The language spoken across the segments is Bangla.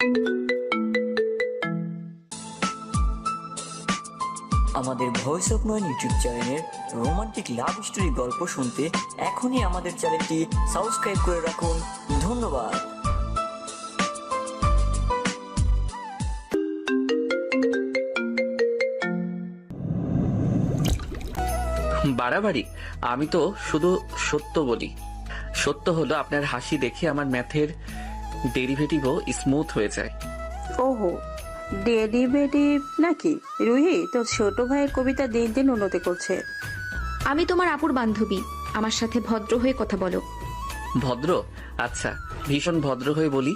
আমাদের ভয়েস অফ নয়ন ইউটিউব চ্যানেলের রোমান্টিক লাভ স্টোরি গল্প শুনতে এখনই আমাদের চ্যানেলটি সাবস্ক্রাইব করে রাখুন। ধন্যবাদ। বাড়াবাড়ি? আমি তো শুধু সত্য বলি। সত্য হলো আপনার হাসি দেখে আমার ম্যাথের ডেরিভেটিভও স্মুথ হয়ে যায়। ওহো, ডেরিভেটিভ নাকি? রুহি, তোর ছোট ভাইয়ের কবিতা দিন দিন উন্নতি করছে। আমি তোমার আপুর বান্ধবী, আমার সাথে ভদ্র হয়ে কথা বলো। ভদ্র? আচ্ছা, ভীষণ ভদ্র হয়ে বলি,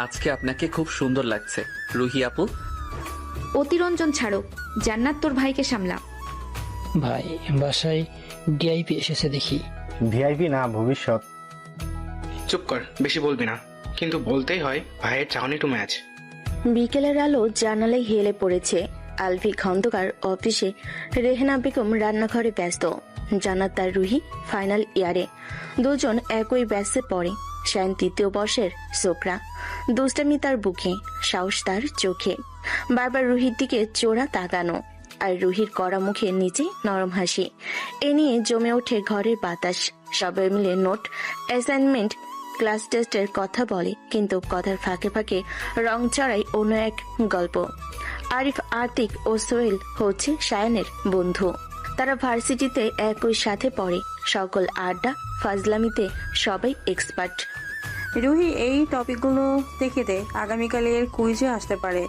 আজকে আপনাকে খুব সুন্দর লাগছে রুহি আপু। অতিরঞ্জন ছাড়ো, জান্নাত তোর ভাইকে সামলা। ভাই, বাসায় ভিআইপি এসেছে দেখি। ভিআইপি না, ভবিষ্যৎ। চুপ কর, বেশি বলবি না, কিন্তু বলতেই হয়, ভাইয়ের চাহনি টু ম্যাচ। বিকেলের আলো জানালায় হেলে পড়েছে। আলভি খন্দকার অফিসে, রেহেনা বেগম রান্নাঘরে ব্যস্ত। জান্নাত তার রুহি ফাইনাল ইয়ারে, দুজন একই ব্যাচে পড়ে। শায়ন তৃতীয় বর্ষের ছোকরা। দুষ্টামি তার বুকে, সাহস তার চোখে। বারবার রুহির দিকে চোরা তাকানো, আর রুহির কড়া মুখে নিচে নরম হাসি। এ নিয়ে জমে ওঠে ঘরের বাতাস। সবাই মিলে নোট, অ্যাসাইনমেন্ট, ক্লাস টেস্টের কথা বলে, কিন্তু কথার ফাঁকে ফাঁকে রং চড়াই অন্য এক গল্প। আরিফ, আতিক ও সোহেল হচ্ছে শায়নের বন্ধু। তারা ভার্সিটিতে একই সাথে পড়ে। সকল আড্ডা ফাজলামিতে সবাই এক্সপার্ট। রুহি, এই টপিকগুলো দেখে দে, আগামীকালের কুইজে আসতে পারে।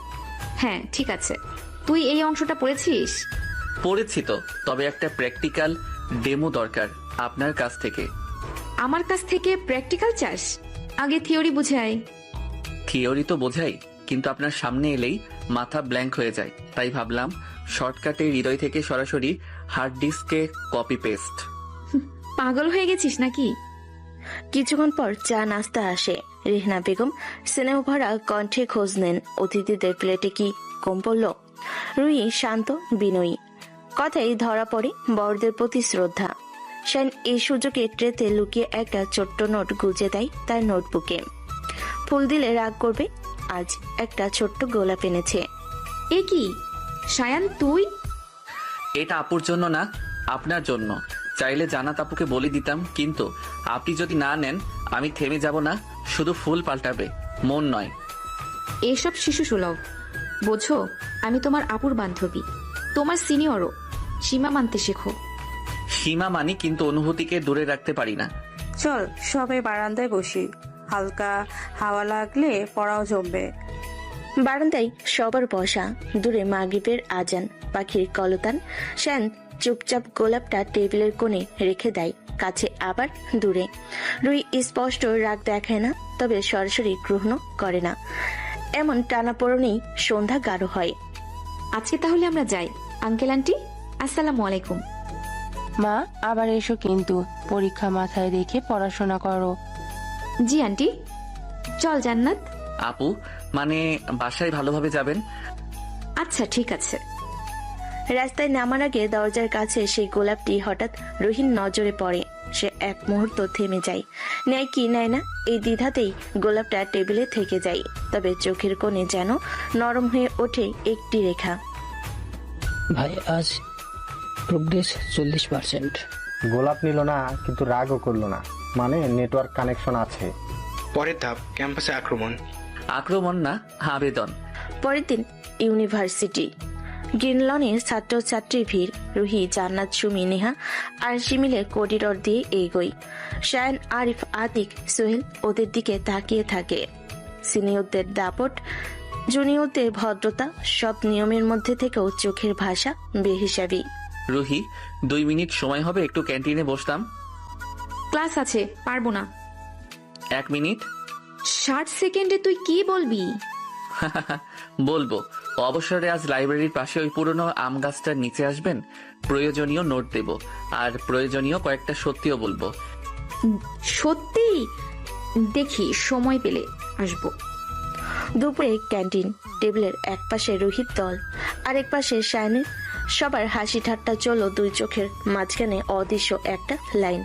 হ্যাঁ ঠিক আছে, তুই এই অংশটা পড়েছিস? পড়েছি তো, তবে একটা প্র্যাকটিক্যাল ডেমো দরকার আপনার কাছ থেকে। আমার কাছ থেকে প্র্যাকটিক্যাল চাস? আগে থিওরি বুঝাই। থিওরি তো বোঝাই, কিন্তু আপনার সামনে এলেই মাথা ব্ল্যাঙ্ক হয়ে যায়, তাই ভাবলাম শর্টকাটে হৃদয় থেকে সরাসরি হার্ড ডিস্কে কপি পেস্ট। পাগল হয়ে গেছিস নাকি? কিছুক্ষণ পর চা নাস্তা আসে। রেহনা বেগম স্নেহ ভরা কণ্ঠে খোঁজ নেন অতিথিদের প্লেটে কি কম পড়ল। রুহি শান্ত বিনয়ী, কথাই ধরা পড়ে বড়দের প্রতি শ্রদ্ধা। শায়ন এই সুযোগে ট্রেতে লুকিয়ে একটা ছোট্ট নোট গুজে দেয় তার নোটবুকে। ফুল দিলে রাগ করবে, আজ একটা ছোট্ট গোলাপ এনেছে। এ কি শায়ান, তুই? এটা আপুর জন্য না, আপনার জন্য। চাইলে জান্নাত আপুকে বলে দিতাম, কিন্তু আপনি যদি না নেন আমি থেমে যাব না, শুধু ফুল পাল্টাবে, মন নয়। এসব শিশু সুলভ, বোঝো? আমি তোমার আপুর বান্ধবী, তোমার সিনিয়রও। সীমা মানতে শেখো। সীমা মানি, কিন্তু অনুভূতিকে দূরে রাখতে পারি না। চল সবাই বারান্দায় বসি, হালকা হাওয়া লাগলে পড়াও জমবে। বারান্দায় সবার বসা। দূরে মাগরিবের আজান, পাখির কলতান। শায়ন চুপচাপ গোলাপটা টেবিলের কোণে রেখে দেয়, কাছে আবার দূরে। রুই স্পষ্ট রাগ দেখায় না, তবে সরাসরি গ্রহণ করে না। এমন টানাপোড়েনেই সন্ধ্যা গাঢ় হয়। আজকে তাহলে আমরা যাই। আঙ্কেল আন্টি, আসসালামু আলাইকুম। মা, আবার এসো, কিন্তু পরীক্ষা মাথায় রেখে পড়াশোনা করো। জি আন্টি। চল জান্নাত। আপু, মানে বাসায় ভালোভাবে যাবেন? আচ্ছা ঠিক আছে। রাস্তায় নামার আগে দরজার কাছে সেই গোলাপটি হঠাৎ রুহির নজরে পড়ে। সে এক মুহূর্ত থেমে যায়, নেয় কি নেয় না এই দ্বিধাতেই গোলাপটা টেবিলে থেকে যায়। তবে চোখের কোণে যেন নরম হয়ে ওঠে একটি রেখা। ভাই, আজ প্রোগ্রেস 40%। গোলাপ নিল না, কিন্তু রাগও করলো না, মানে নেটওয়ার্ক কানেকশন আছে। পরের ধাপ ক্যাম্পাসে আক্রমণ। আক্রমণ না, আবেদন। পরের দিন ইউনিভার্সিটি। গ্রিন লনে ছাত্রছাত্রীর ভিড়। রুহি, জান্নাত, সুমি, নেহা আর শিমিলে করিডর দিয়ে এগোয়। শায়ন, আরিফ, আতিক, সোহেল ওদের দিকে তাকিয়ে থাকে। সিনিয়রদের দাপট, জুনিয়রদের ভদ্রতা, সব নিয়মের মধ্যে থেকেও চোখের ভাষা বেহিসাবি। রুহি, 2 মিনিট সময় হবে? একটু ক্যান্টিনে বসতাম। ক্লাস আছে, পারবো না। 1 মিনিট? 60 সেকেন্ডে তুই কি বলবি? বলবো। অবসরে আজ লাইব্রেরির পাশে ওই পুরনো আম গাছটার নিচে আসবেন, প্রয়োজনীয় নোট দেব, আর প্রয়োজনীয় কয়েকটা সত্যিও বলবো। সত্যি? দেখি সময় পেলে আসবো। দুপুরে ক্যান্টিন। টেবিলের এক পাশে রুহির দল, আরেক পাশে শায়নের। সবার হাসি ঠাট্টা চলো দুই চোখের মাঝখানে অদৃশ্য একটা লাইন,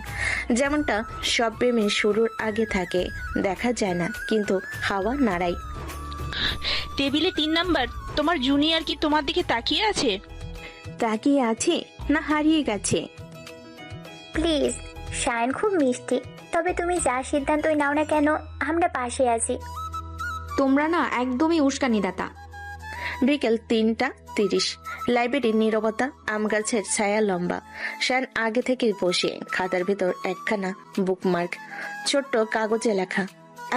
যেমনটা সব প্রেমের শুরুর আগে থাকে। দেখা যায় না, কিন্তু হাওয়া নাড়ায়। টেবিলে 3 নাম্বার। তোমার জুনিয়র কি তোমার দিকে তাকিয়ে আছে? তাকিয়ে আছে না হারিয়ে গেছে? প্লিজ, শায়ন খুব মিষ্টি, তবে তুমি যা সিদ্ধান্তই নাও না কেন আমরা পাশে আছি। তোমরা না একদমই উস্কানিদাতা। বিকেল 3:30। লাইব্রেরির নীরবতা, আম গাছের ছায়া লম্বা। শায়ন আগে থেকে বসে, খাতার ভেতর একখানা বুকমার্ক, ছোট্ট কাগজে লেখা,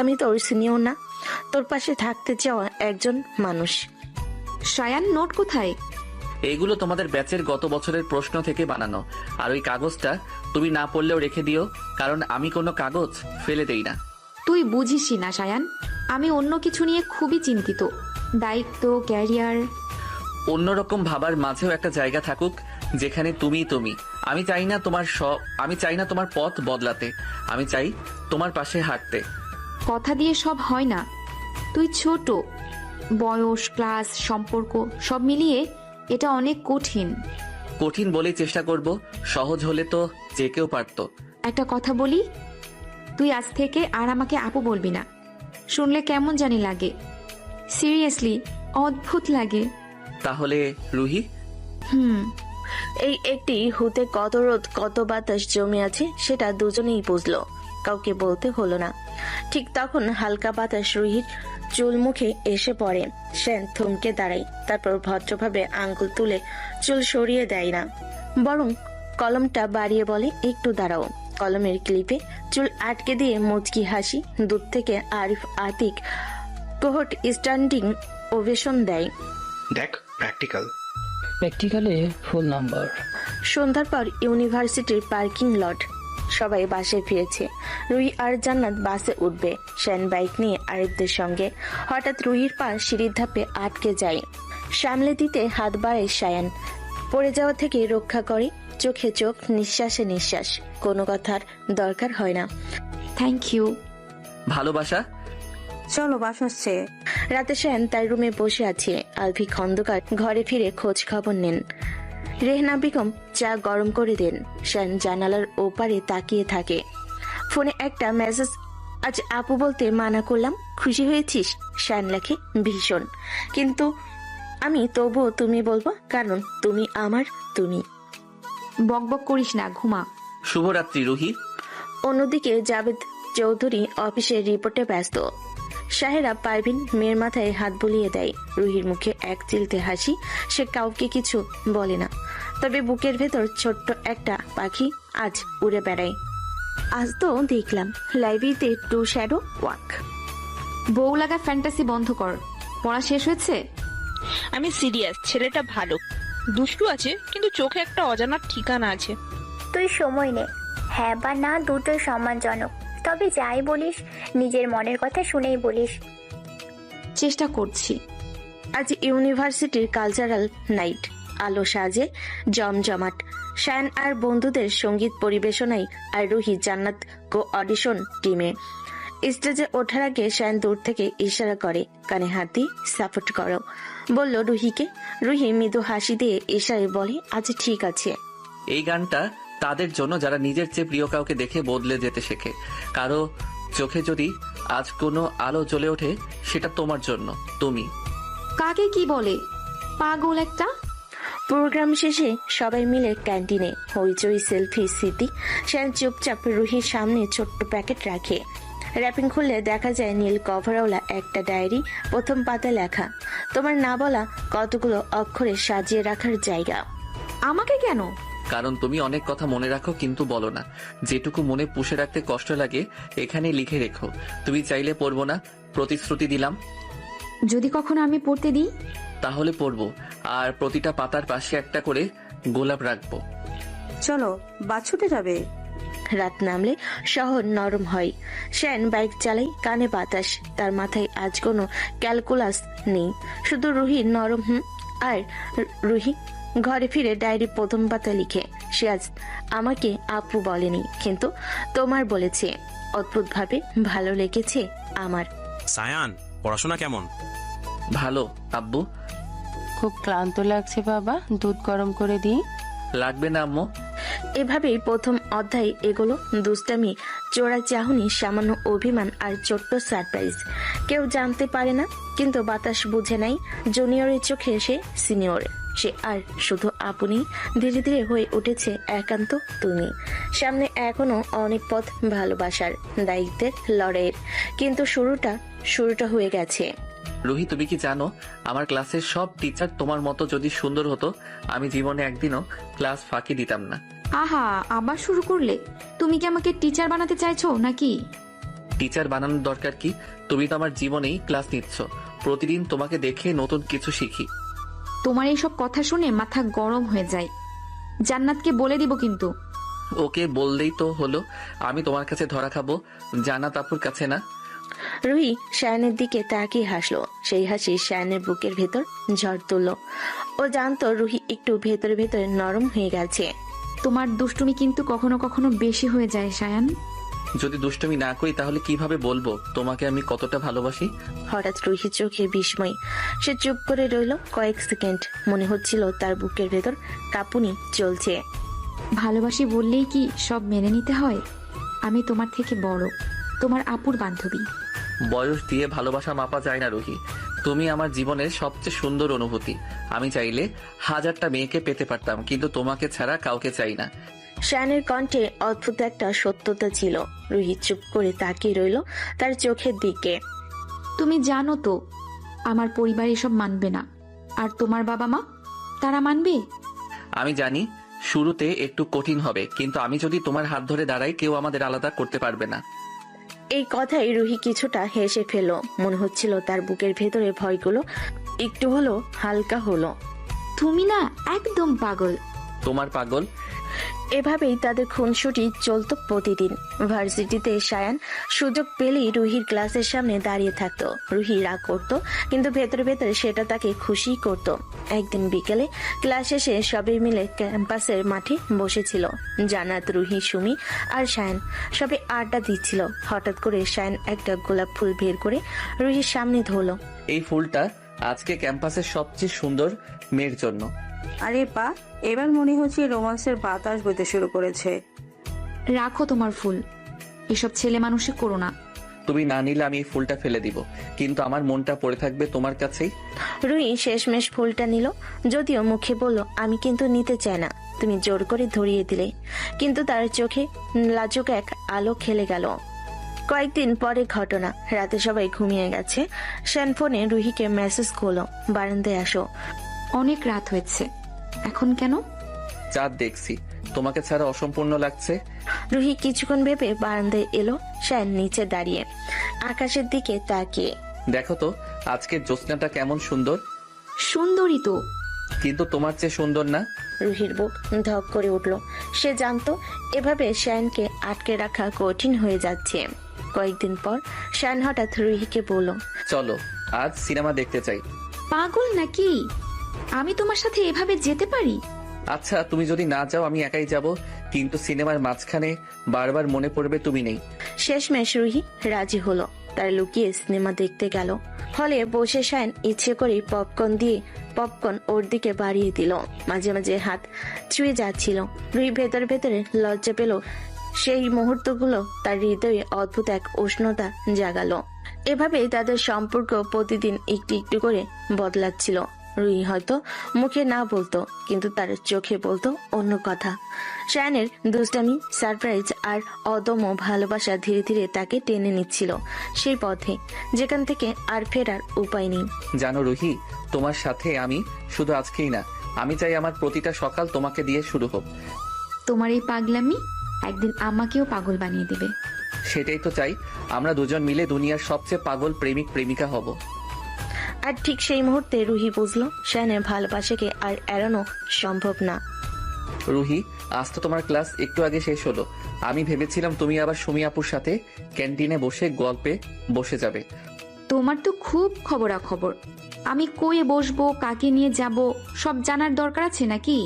আমি তোর সিনিয়র না, তোর পাশে থাকতে চাওয়া একজন মানুষ। শায়ান, নোট কোথায়? এইগুলো তোমাদের ব্যাচের গত বছরের প্রশ্ন থেকে বানানো। আর ওই কাগজটা তুমি না পড়লেও রেখে দিও, কারণ আমি কোনো কাগজ ফেলে দেই না। তুই বুঝিসই না শায়ান, আমি অন্য কিছু নিয়ে খুবই চিন্তিত। দায়িত্ব, ক্যারিয়ার। অন্যরকম ভাবার মাঝেও একটা জায়গা থাকুক যেখানে তুমি। আমি চাই না তোমার পথ বদলাতে, আমি চাই তোমার পাশে হাঁটতে। কথা দিয়ে সব হয় না। তুই ছোট, বয়স, ক্লাস, সম্পর্ক সব মিলিয়ে এটা অনেক কঠিন। কঠিন বলেই চেষ্টা করব, সহজ হলে তো যে কেউ পারতো। একটা কথা বলি, তুই আজ থেকে আর আমাকে আপু বলবি না। শুনলে কেমন জানি লাগে, সিরিয়াসলি অদ্ভুত লাগে। তাহলে রুহি? এই একটি হুতে কত রোদ কত বাতাস জমে আছে সেটা দুজনেই বুঝলো, কাউকে বলতে হলো না। ঠিক তখন হালকা বাতাস রুহির চুল মুখে এসে পড়ে। সেন থমকে দাঁড়ায়, তারপর ভদ্রভাবে আঙ্গুল তুলে চুল সরিয়ে দেয় না, বরং কলমটা বাড়িয়ে বলে, একটু দাঁড়াও। কলমের ক্লিপে চুল আটকে দিয়ে মুচকি হাসি। দূর থেকে আরিফ আতিক কোহট স্ট্যান্ডিং ওভেশন দেয়। দেখ, প্র্যাকটিক্যাল। প্র্যাকটিক্যালে ফুল নাম্বার। সন্ধ্যার পর ইউনিভার্সিটির পার্কিং লট, সবাই বাসে ফিরেছে। রুহি আর জান্নাত বাসে উঠবে, শ্যান বাইক নিয়ে আরিফদের সঙ্গে। হঠাৎ রুহির পা সিঁড়ির ধাপে আটকে যায়, সামলে দিতে হাত বাড়ায় শায়ান। পড়ে যাওয়া থেকে রক্ষা করে, চোখে চোখ, নিঃশ্বাসে নিঃশ্বাস, কোনো কথার দরকার হয় না। Thank you. ভালোবাসা। চলো, বাস আসছে। রাতে শায়ান তার রুমে বসে আছে। আলভি খন্দকার ঘরে ফিরে খোঁজ খবর নেন। রেহনা বেগম চা গরম করে দেন। শায়ান জানালার ওপারে তাকিয়ে থাকে। ফোনে একটা মেসেজ, আজ আপু বলতে মানা করলাম, খুশি হয়েছিস? শায়ান লেখে, ভীষণ, কিন্তু আমি তবুও তুমি বলবো, কারণ তুমি আমার তুমি। বকবক করিস না, ঘুমা। শুভরাত্রি রুহি। অন্যদিকে জাভেদ চৌধুরী অফিসের রিপোর্টে ব্যস্ত। শাহেরা পারভিন মেয়ের মাথায় হাত বুলিয়ে দেয়। রুহির মুখে এক চিলতে হাসি। সে কাউকে কিছু বলে না, তবে বুকের ভেতর ছোট্ট একটা পাখি আজ উড়ে বেড়ায়। আজ তো দেখলাম লাইব্রেরিতে 2 শ্যাডো ওয়াক। বউ লাগা ফ্যান্টাসি বন্ধ কর। পড়া শেষ হয়েছে? আমি সিরিয়াস, ছেলেটা ভালো, দুষ্টু আছে, কিন্তু চোখে একটা অজানা ঠিকানা আছে। তুই সময় নে, হ্যাঁ বা না দুটোই সম্মানজনক, তবে যাই বলিস নিজের মনের কথা শুনেই বলিস। চেষ্টা করছি। আজ ইউনিভার্সিটির কালচারাল নাইট, আলো সাজে জমজমাট। শায়ান আর বন্ধুদের সঙ্গীত পরিবেশনায়, আর রুহি জান্নাত কো অডিশন টিমে। স্টেজে ওঠার আগে শায়ান দূর থেকে ইশারা করে, কানে হাত দিয়ে সাপোর্ট করো বলল রুহিকে। রুহি মৃদু হাসি দিয়ে ইশারায় বলে, আচ্ছা ঠিক আছে। এই গানটা তাদের জন্য যারা নিজের চেয়ে প্রিয় কাউকে দেখে বদলে যেতে শেখে। কারো চোখে যদি আজ কোনো আলো জ্বলে ওঠে, সেটা তোমার জন্য। তুমি কাকে কি বলে, পাগল একটা। প্রোগ্রাম শেষে সবাই মিলে ক্যান্টিনে, হইচই, সেলফি, স্মৃতি। শায়ান চুপচাপ রুহির সামনে ছোট্ট প্যাকেট রাখে। র্যাপিং খুললে দেখা যায় নীল কভারওয়ালা একটা ডায়েরি। প্রথম পাতা লেখা, তোমার না বলা কতগুলো অক্ষরে সাজিয়ে রাখার জায়গা। আমাকে কেন? কারণ তুমি অনেক কথা মনে রাখো কিন্তু বলো না। যেটুকু মনে পুষে রাখতে কষ্ট লাগে এখানে লিখে রেখো। তুমি চাইলে পড়বো না, প্রতিশ্রুতি দিলাম। যদি কখনো আমি পড়তে দিই তাহলে পড়বো, আর প্রতিটা পাতার পাশে একটা করে গোলাপ রাখবো। চলো, বাস ছুটে যাবে। রাত নামলে শহর নরম হয়। শ্যান বাইক চালাই, কানে বাতাস। তার মাথায় আজ কোনো ক্যালকুলাস নেই, শুধু রুহির নরম আর রুহি ঘরে ফিরে ডায়েরি প্রথম পাতা লিখে, সে আজ আমাকে আপু বলেনি, কিন্তু তোমার বলেছে। অদ্ভুতভাবে ভালো লেগেছে আমার। সায়ান, পড়াশোনা কেমন? ভালো আব্বু। খুব ক্লান্ত লাগছে বাবা, দুধ গরম করে দিই? লাগবে না আম্মু। এভাবেই প্রথম অধ্যায় এগুলো। দুষ্টামি চোরা চাহনি, সামান্য অভিমান আর ছোট্ট সারপ্রাইজ। কেউ জানতে পারে না, কিন্তু বাতাস বুঝে নাই জুনিয়রের চোখে সে সিনিয়র। সে আর শুধু আপনি, ধীরে ধীরে হয়ে উঠেছে একান্ত তুমি। সামনে এখনো অনেক পথ ভালোবাসার, দায়িত্বের, লড়াইয়ের, কিন্তু শুরুটা হয়ে গেছে। রুহি, তুমি কি জানো আমার ক্লাসের সব টিচার তোমার মতো যদি সুন্দর হতো, আমি জীবনে একদিনও ক্লাস ফাঁকি দিতাম না। আহা, আবার শুরু করলে? তুমি কি আমাকে টিচার বানাতে চাইছো নাকি? টিচার বানানোর দরকার কি? তুমি তো আমার জীবনেই ক্লাস নিচ্ছ। প্রতিদিন তোমাকে দেখে নতুন কিছু শিখি। তোমার এইসব কথা শুনে মাথা গরম হয়ে যায়। জান্নাতকে বলে দিব কিন্তু। ওকে বললেই তো হলো। আমি তোমার কাছে ধরা খাবো, জান্নাত আপুর কাছে না। রুহি শায়ানের দিকে তাকিয়ে হাসলো। সেই হাসি শায়ানের বুকের ভেতর ঝড় তুললো। ও জানতো রুহি একটু ভেতরে ভেতরে নরম হয়ে গেছে। তোমার দুষ্টুমি কিন্তু কখনো কখনো বেশি হয়ে যায় শায়ান। যদি দুষ্টুমি না করি তাহলে কিভাবে বলবো তোমাকে আমি কতটা ভালোবাসি? হঠাৎ রুহির চোখে বিস্ময়। সে চুপ করে রইল কয়েক সেকেন্ড। মনে হচ্ছিল তার বুকের ভেতর কাঁপুনি চলছে। ভালোবাসি বললেই কি সব মেনে নিতে হয়? আমি তোমার থেকে বড়, তোমার আপুর বান্ধবী। বয়স দিয়ে ভালোবাসা মাপা যায় না রুহি। তুমি আমার জীবনের সবচেয়ে সুন্দর অনুভূতি। আমি চাইলে 1000টা মেয়েকে পেতে পারতাম, কিন্তু তোমাকে ছাড়া কাউকে চাই না। শায়ানের কণ্ঠে অদ্ভুত একটা সত্যতা ছিল। রুহি চুপ করে তাকিয়ে রইল তার চোখের দিকে। তুমি জানো তো আমার পরিবার এসব মানবে না, আর তোমার বাবা মা, তারা মানবে? আমি জানি শুরুতে একটু কঠিন হবে, কিন্তু আমি যদি তোমার হাত ধরে দাঁড়াই, কেউ আমাদের আলাদা করতে পারবে না। এই কথাই রুহি কিছুটা হেসে ফেল। মনে হচ্ছিল তার বুকের ভেতরে ভয়গুলো একটু হলো হালকা হলো। তুমি না একদম পাগল। তোমার পাগল? এভাবেই তাদের খুনসুটি চলতো প্রতিদিন। ভার্সিটিতে শায়ান সুযোগ পেলেই রুহির ক্লাসের সামনে দাঁড়িয়ে থাকতো। রুহি রাগ করতো, কিন্তু ভেতরে ভেতরে সেটা তাকে খুশি করত। একদিন বিকেলে ক্লাস শেষে সবাই মিলে ক্যাম্পাসের মাঠে বসেছিল। জান্নাত, রুহি, সুমি আর শায়ান সবাই আড্ডা দিচ্ছিল। হঠাৎ করে শায়ান একটা গোলাপ ফুল বের করে রুহির সামনে ধরলো। এই ফুলটা আজকে ক্যাম্পাসের সবচেয়ে সুন্দর মেয়ের জন্য। আরে পা, এবার মনে হচ্ছে রোমান্সের বাতাস বইতে শুরু করেছে। রাখো তোমার ফুল, এসব ছেলে মানুষই করো না। তুমি না নিলে আমি এই ফুলটা ফেলে দিব, কিন্তু আমার মনটা পড়ে থাকবে তোমার কাছেই। রুহি শেষমেশ ফুলটা নিল, যদিও মুখে বলল আমি কিন্তু নিতে চাই না। তুমি জোর করে ধরিয়ে দিলে, কিন্তু তার চোখে লাজুক এক আলো খেলে গেল। কয়েকদিন পরে ঘটনা। রাতে সবাই ঘুমিয়ে গেছে। শান ফোনে রুহিকে মেসেজ করলো, বারান্দায় আসো। অনেক রাত হয়েছে, এখন কেন? চাঁদ দেখছি, তোমাকে ছাড়া অসম্পূর্ণ লাগছে। রুহি কিছুক্ষণ ভেবে বারান্দায় এলো। শান নিচে দাঁড়িয়ে আকাশের দিকে তাকিয়ে। দেখো তো আজকের জ্যোৎস্নাটা কেমন সুন্দর। সুন্দরী তো, কিন্তু তোমার চেয়ে সুন্দর না। রুহির বুক ধক করে উঠল। সে জানতো এভাবে শায়ানকে আটকে রাখা কঠিন হয়ে যাচ্ছে। কয়েকদিন পর শায়ান হঠাৎ রুহিকে বলল, চলো আজ সিনেমা দেখতে চাই। পাগল নাকি? আমি তোমার সাথে এভাবে যেতে পারি? আচ্ছা তুমি যদি না যাও আমি একাই যাব, কিন্তু সিনেমার মাঝখানে বারবার মনে পড়বে তুমি নেই। শেষমেশ রুহি রাজি হলো। তার লুকিয়ে সিনেমা দেখতে গেল। হলে বসে শায়ান ইচ্ছে করে পপকর্ন ওর দিকে বাড়িয়ে দিল। মাঝে মাঝে হাত ছুঁয়ে যাচ্ছিল। রুহি ভেতরে ভেতরে লজ্জা পেল। সেই মুহূর্তগুলো তার হৃদয়ে অদ্ভুত এক উষ্ণতা জাগালো। এভাবেই তাদের সম্পর্ক প্রতিদিন একটু একটু করে বদলাচ্ছিল। রুহি হয়তো মুখে না বলতো, কিন্তু তার চোখে বলতো অন্য কথা। শায়ানের দুষ্টামি, সারপ্রাইজ আর অদম্য ভালোবাসা ধীরে ধীরে তাকে টেনে নিচ্ছিল সেই পথে যেখান থেকে আর ফেরার উপায় নেই। জানো রুহি, তোমার সাথে আমি শুধু আজকেই না, আমি চাই আমার প্রতিটা সকাল তোমাকে দিয়ে শুরু হোক। তোমার এই পাগলামি একদিন আমাকেও পাগল বানিয়ে দেবে। সেটাই তো চাই, আমরা দুজন মিলে দুনিয়ার সবচেয়ে পাগল প্রেমিক প্রেমিকা হব। আর ঠিক সেই মুহূর্তে রুহি বুঝলো শায়ানের ভালোবাসাকে আর এড়ানো সম্ভব না। রুহি, আজ তো তোমার ক্লাস একটু আগে শেষ হলো। আমি ভেবেছিলাম তুমি আবার সুমি আপুর সাথে ক্যান্টিনে বসে গল্পে বসে যাবে। তোমার তো খুব খবরাখবর। আমি কই বসবো, কাকে নিয়ে যাব, সব জানার দরকার আছে নাকি?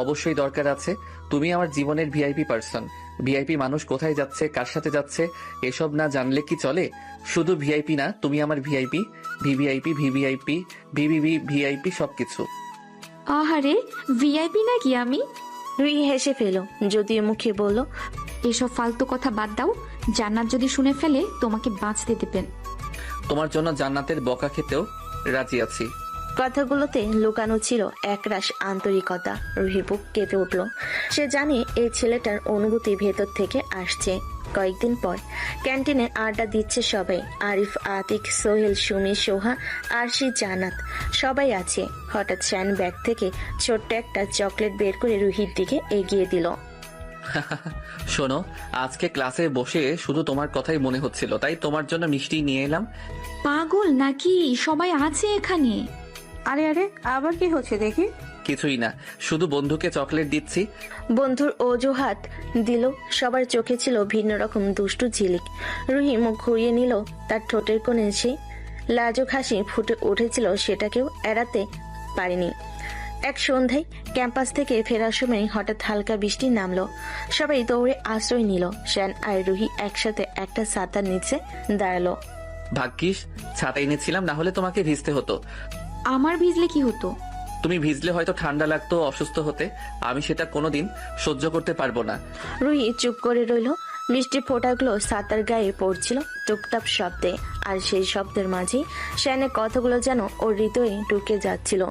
অবশ্যই দরকার আছে। তুমি আমার জীবনের ভিআইপি পার্সন। ভিআইপি মানুষ কোথায় যাচ্ছে, কার সাথে যাচ্ছে, এসব না জানলে কি চলে? শুধু ভিআইপি না, তুমি আমার VIP, VVIP, VVIP, VVV, VIP, সবকিছু। আহারে, ভিআইপি নাকি আমি? রুহি হেসে ফেল, যদিও মুখে বলল এসব ফালতু কথা বাদ দাও, জান্নাত যদি শুনে ফেলে তোমাকে বাঁচতে দেবেন। তোমার জন্য জান্নাতের বকা খেতেও রাজি আছি। কথাগুলোতে লুকানো ছিল একরাশ আন্তরিকতা। রুহি বুক কেঁপে উঠল। সে জানে এই ছেলেটার অনুভূতি ভেতর থেকে আসছে। কয়েকদিন পর ক্যান্টিনে আড্ডা দিচ্ছে সবাই। আরিফ, আতিক, সোহেল, সুমি, সোহা, আরশি, জান্নাত সবাই আছে। হঠাৎ শ্যান ব্যাগ থেকে ছোট্ট একটা চকলেট বের করে রুহির দিকে এগিয়ে দিল। শোনো, আজকে ক্লাসে বসে শুধু তোমার কথাই মনে হচ্ছিল, তাই তোমার জন্য মিষ্টি নিয়ে এলাম। পাগল নাকি? সবাই আছে এখানে। আরে আরে, আবার কি হচ্ছে দেখি? কিছুই না, শুধু বন্ধুকে চকলেট দিচ্ছি। বন্ধুর অজুহাত দিল। সবার চোখে ছিল ভিন্ন রকম দুষ্টু ঝিলিক। রুহি মুখ ঘুরিয়ে নিল। তার ঠোঁটের কোণে সে লাজুক হাসি ফুটে উঠেছিল, সেটাকেও এড়াতে পারেনি। এক সন্ধ্যায় ক্যাম্পাস থেকে ফেরার সময় হঠাৎ হালকা বৃষ্টি নামলো। সবাই দৌড়ে আশ্রয় নিল। শ্যান আর রুহি একসাথে একটা ছাতার নিচে দাঁড়ালো। ভাগ্যিস ছাতা এনেছিলাম, না হলে তোমাকে ভিজতে হতো। আমার ভিজলে কি হতো? তুমি ভিজলে হয়তো ঠান্ডা লাগতো, অসুস্থ হতে। আমি সেটা কোনোদিন সহ্য করতে পারবো না। রুহি চুপ করে রইল। মিষ্টি ফোঁটাগুলো ছাতার গায়ে পড়ছিল টুকটাপ শব্দে, আর সেই শব্দের মাঝেই শ্যানের কথাগুলো যেন ওর হৃদয়ে ঢুকে যাচ্ছিল।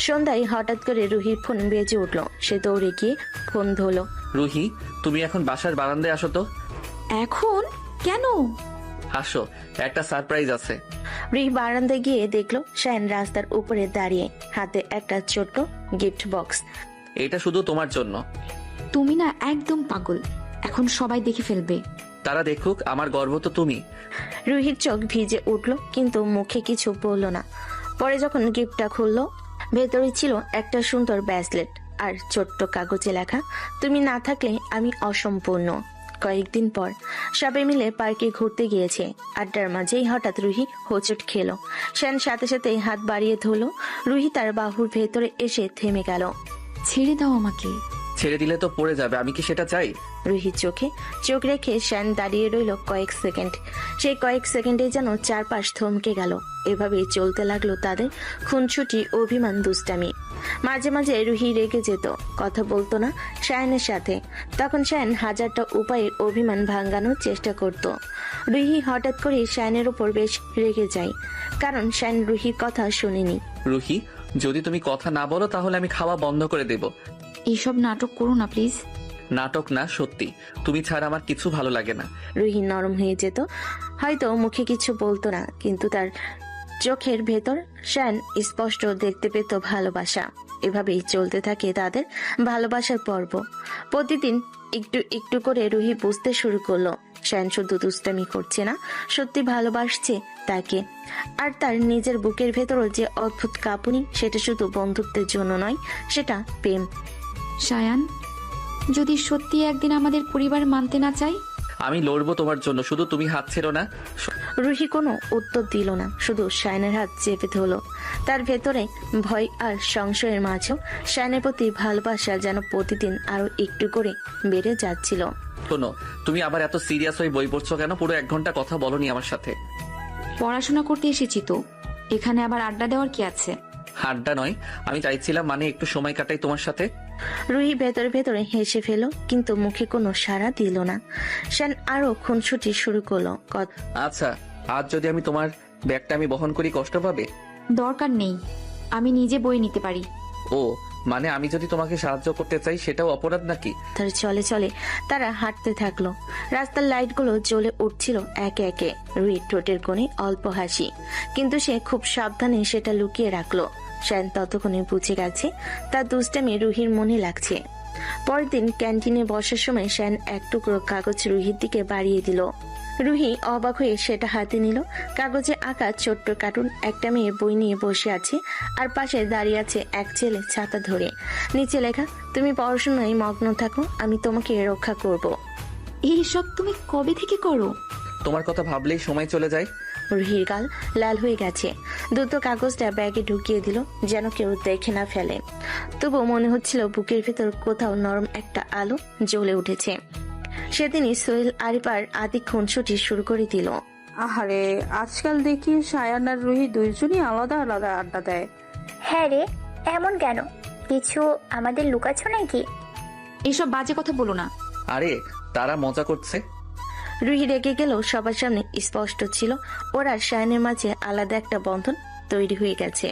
সন্ধ্যায় হঠাৎ করে রুহির ফোন বেজে উঠল। সে দৌড়ে গিয়ে ফোন ধরল। রুহি, তুমি এখন বাসার বারান্দায় আসো তো। এখন? কেন? আসো, একটা সারপ্রাইজ আছে। রুহি বারান্দায় গিয়ে দেখলো শ্যান রাস্তার উপরে দাঁড়িয়ে, হাতে একটা ছোট্ট গিফট বক্স। এটা শুধু তোমার জন্য। তুমি না একদম পাগল, এখন সবাই দেখে ফেলবে। তারা দেখুক, আমার গর্ব তো তুমি। রুহির চোখ ভিজে উঠলো, কিন্তু মুখে কিছু বলল না। পরে যখন গিফটটা খুললো, ভেতরে ছিল একটা সুন্দর ব্রেসলেট আর ছোট্ট কাগজে লেখা, তুমি না থাকলে আমি অসম্পূর্ণ। কয়েকদিন পর সবাই মিলে পার্কে ঘুরতে গিয়েছে। আড্ডার মাঝেই হঠাৎ রুহি হোঁচট খেলো। শ্যান সাথে সাথে হাত বাড়িয়ে ধরলো। রুহি তার বাহুর ভেতরে এসে থেমে গেল। ছেড়ে দাও আমাকে। ছেড়ে দিলে তো পড়ে যাবে, আমি কি সেটা চাই? রুহির চোখে চোখ রেখে শ্যান দাঁড়িয়ে রইল কয়েক সেকেন্ড। সেই কয়েক সেকেন্ডে যেন চারপাশ থমকে গেল। এভাবেই চলতে লাগলো তাদের খুনছুটি, অভিমান, দুষ্টামি। মাঝে মাঝে রুহি রেগে যেত, কথা বলতো না শ্যানের সাথে। তখন শ্যান হাজারটা উপায়ে অভিমান ভাঙানোর চেষ্টা করত। রুহি হঠাৎ করে শ্যানের উপর বেশ রেগে যায়, কারণ শ্যান রুহির কথা শুনেনি। রুহি, যদি তুমি কথা না বলো তাহলে আমি খাওয়া বন্ধ করে দেব। এইসব নাটক করো না প্লিজ। নাটক না, সত্যি। তুমি ছাড়া আমার কিছু ভালো লাগে না। রুহি নরম হয়ে যেত। হয়তো মুখে কিছু বলতো না, কিন্তু তার চোখের ভেতর শ্যান স্পষ্ট দেখতে পেত ভালোবাসা। এভাবেই চলতে থাকে তাদের ভালোবাসার পর্ব। প্রতিদিন একটু একটু করে রুহি বুঝতে শুরু করলো, শ্যান শুধু দুষ্টামি করছে না, সত্যি ভালোবাসছে তাকে। আর তার নিজের বুকের ভেতরও যে অদ্ভুত কাঁপুনি, সেটা শুধু বন্ধুত্বের জন্য নয়, সেটা প্রেম। সায়ান, যদি সত্যি একদিন আমাদের পরিবার মানতে না চাই? আমি লড়বো তোমার জন্য, শুধু তুমি হাত ছেড়ো না। রুহি কোনো উত্তর দিল না, শুধু শায়নের হাত চেপে ধরল। তার ভেতরে ভয় আর সংশয়ের মাঝেও শায়নের প্রতি ভালোবাসা যেন প্রতিদিন আরো একটু করে বেড়ে যাচ্ছিল। শোনো, তুমি আবার এত সিরিয়াস হয়ে বই পড়ছো কেন? পুরো 1 ঘন্টা কথা বলনি আমার সাথে। পড়াশোনা করতে এসেছি তো, এখানে আবার আড্ডা দেওয়ার কি আছে? আড্ডা নয়, আমি চাইছিলাম একটু সময় কাটাই তোমার সাথে। রুহি ভেতরে ভেতরে হেসে ফেল, কিন্তু মুখে কোনো সাড়া দিল না। শান আরো খুনসুটি শুরু করলো। আচ্ছা, আজ যদি আমি তোমার ব্যাগটা আমি বহন করি, কষ্ট পাবে? দরকার নেই, আমি নিজে বই নিতে পারি। ও, মানে আমি যদি তোমাকে সাহায্য করতে চাই সেটাও অপরাধ নাকি? তার চলে চলে তারা হাঁটতে থাকলো। রাস্তার লাইটগুলো জ্বলে উঠছিল একে একে। রুহির ঠোঁটের কোণে অল্প হাসি, কিন্তু সে খুব সাবধানে সেটা লুকিয়ে রাখলো। শ্যান ততক্ষণে বুঝে গেছে তার দুষ্টামি রুহির মনে লাগছে। পরের দিন ক্যান্টিনে বসার সময় শ্যান এক টুকরো কাগজ রুহির দিকে বাড়িয়ে দিল। রুহি অবাক হয়ে সেটা হাতে নিল। কাগজে আঁকা ছোট্ট কার্টুন, একটা মেয়ে বই নিয়ে বসে আছে, আর পাশে দাঁড়িয়ে আছে এক ছেলে ছাতা ধরে। নিচে লেখা, তুমি পড়াশোনায় মগ্ন থাকো, আমি তোমাকে রক্ষা করব। এইসব তুমি কবে থেকে করো? তোমার কথা ভাবলেই সময় চলে যায়। রুহির গাল লাল হয়ে গেছে। দ্রুত কাগজটা ব্যাগে ঢুকিয়ে দিল, যেন কেউ দেখে না ফেলে। তবু মনে হচ্ছিল বুকের ভেতর কোথাও নরম একটা আলো জ্বলে উঠেছে। সেদিনই সোহেল, আরিফ আর আতিক খুনসুটি শুরু করে দিল। আহারে, আজকাল দেখি সায়ান আর রুহি দুইজনই আলাদা আলাদা আড্ডা দেয়। হ্যাঁ রে, এমন কেন? কিছু আমাদের লুকাচ্ছ নাকি? এইসব বাজে কথা বলো না। আরে তারা মজা করছে। রুহি রেগে গেলেও সবার সামনে স্পষ্ট ছিল ওর আর শায়নের মাঝে আলাদা একটা বন্ধন তৈরি হয়ে গেছে।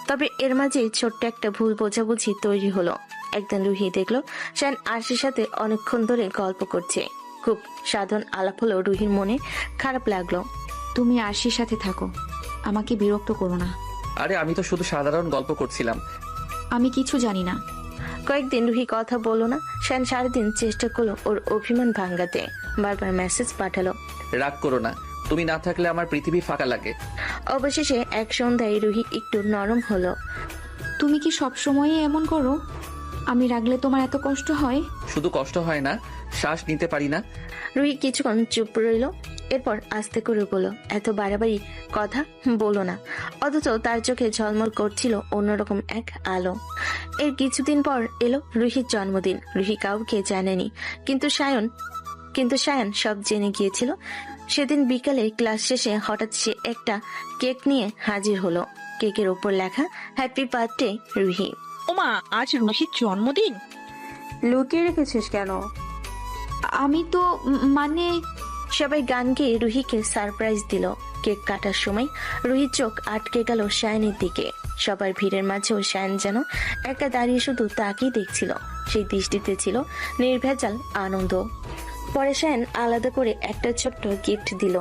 তবে এর মাঝেই ছোট্ট একটা ভুল বোঝাবুঝি তৈরি হলো। একদিন রুহি দেখলো শায়ন আরশির সাথে অনেকক্ষণ ধরে গল্প করছে। খুব সাধারণ আলাপ হলো, রুহির মনে খারাপ লাগলো। তুমি আরশির সাথে থাকো, আমাকে বিরক্ত করো না। আরে আমি তো শুধু সাধারণ গল্প করছিলাম। আমি কিছু জানি না। কয়েকদিন রুহি কথা বললো না। শায়ন সারাদিন চেষ্টা করলো ওর অভিমান ভাঙাতে, বারবার মেসেজ পাঠালো। রাগ করো না, তুমি না থাকলে আমার পৃথিবী ফাঁকা লাগে। অবশেষে এক সন্ধ্যায় রুহি একটু নরম হলো। তুমি কি সব সময়ই এমন করো? আমি রাগলে তোমার এত কষ্ট হয়? শুধু কষ্ট হয় না, শ্বাস নিতে পারি না। রুহি কিছুক্ষণ চুপ রইল, এরপর আস্তে করে বলল, এত বাড়াবাড়ি কথা বলো না। অথচ তার চোখে ঝলমল করছিল অন্যরকম এক আলো। এর কিছুদিন পর এলো রুহির জন্মদিন। রুহি কাউকে জানেনি, কিন্তু সায়ন সব জেনে গিয়েছিল। সেদিন বিকালে ক্লাস শেষে হঠাৎ সে একটা কেক নিয়ে হাজির হলো। কেকের উপর লেখা হ্যাপি বার্থডে রুহি। ওমা, আজ রুহির জন্মদিন? লুকিয়ে রেখেছিস কেন? আমি তো মানে সবাই গান গেয়ে রুহিকে সারপ্রাইজ দিল। কেক কাটার সময় রুহির চোখ আটকে গেল শায়নের দিকে। সবার ভিড়ের মাঝেও শায়ন যেন একা দাঁড়িয়ে শুধু তাকেই দেখছিল। সেই দৃষ্টিতে ছিল নির্ভেজাল আনন্দ। পরে শায়ন আলাদা করে একটা ছোট্ট গিফট দিল।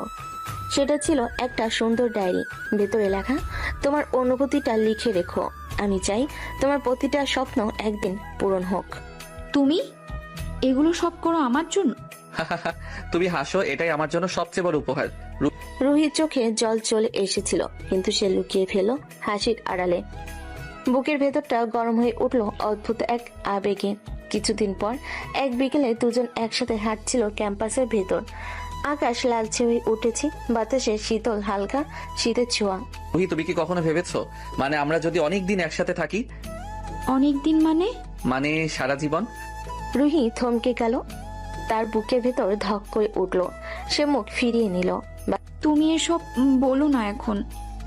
সেটা ছিল একটা সুন্দর ডায়েরি। ভেতরে লেখা, তোমার অনুভূতিটা লিখে রেখো। আমি চাই তোমার প্রতিটা স্বপ্ন একদিন পূরণ হোক। তুমি এগুলো সব করো আমার জন্য? তুমি হাসো, এটাই আমার জন্য সবচেয়ে বড় উপহার। রুহির চোখে জল চলে এসেছিল, কিন্তু সে লুকিয়ে ফেলল হাসির আড়ালে। বুকের ভেতরটা গরম হয়ে উঠল অদ্ভুত এক আবেগে। কিছুদিন পর এক বিকেলে দুজন একসাথে হাঁটছিল ক্যাম্পাসের ভেতর। আকাশ লালচে হয়ে উঠেছে, বাতাসে শীতল হালকা শীতের ছোঁয়া। রুহি, তুমি কি কখনো ভেবেছো মানে আমরা যদি অনেক দিন একসাথে থাকি? অনেক দিন মানে সারা জীবন? রুহি থমকে গেল, তার বুকের ভেতর ধক করে উঠল। সে মুখ ফিরিয়ে নিল। তুমি এসব বলো না এখন।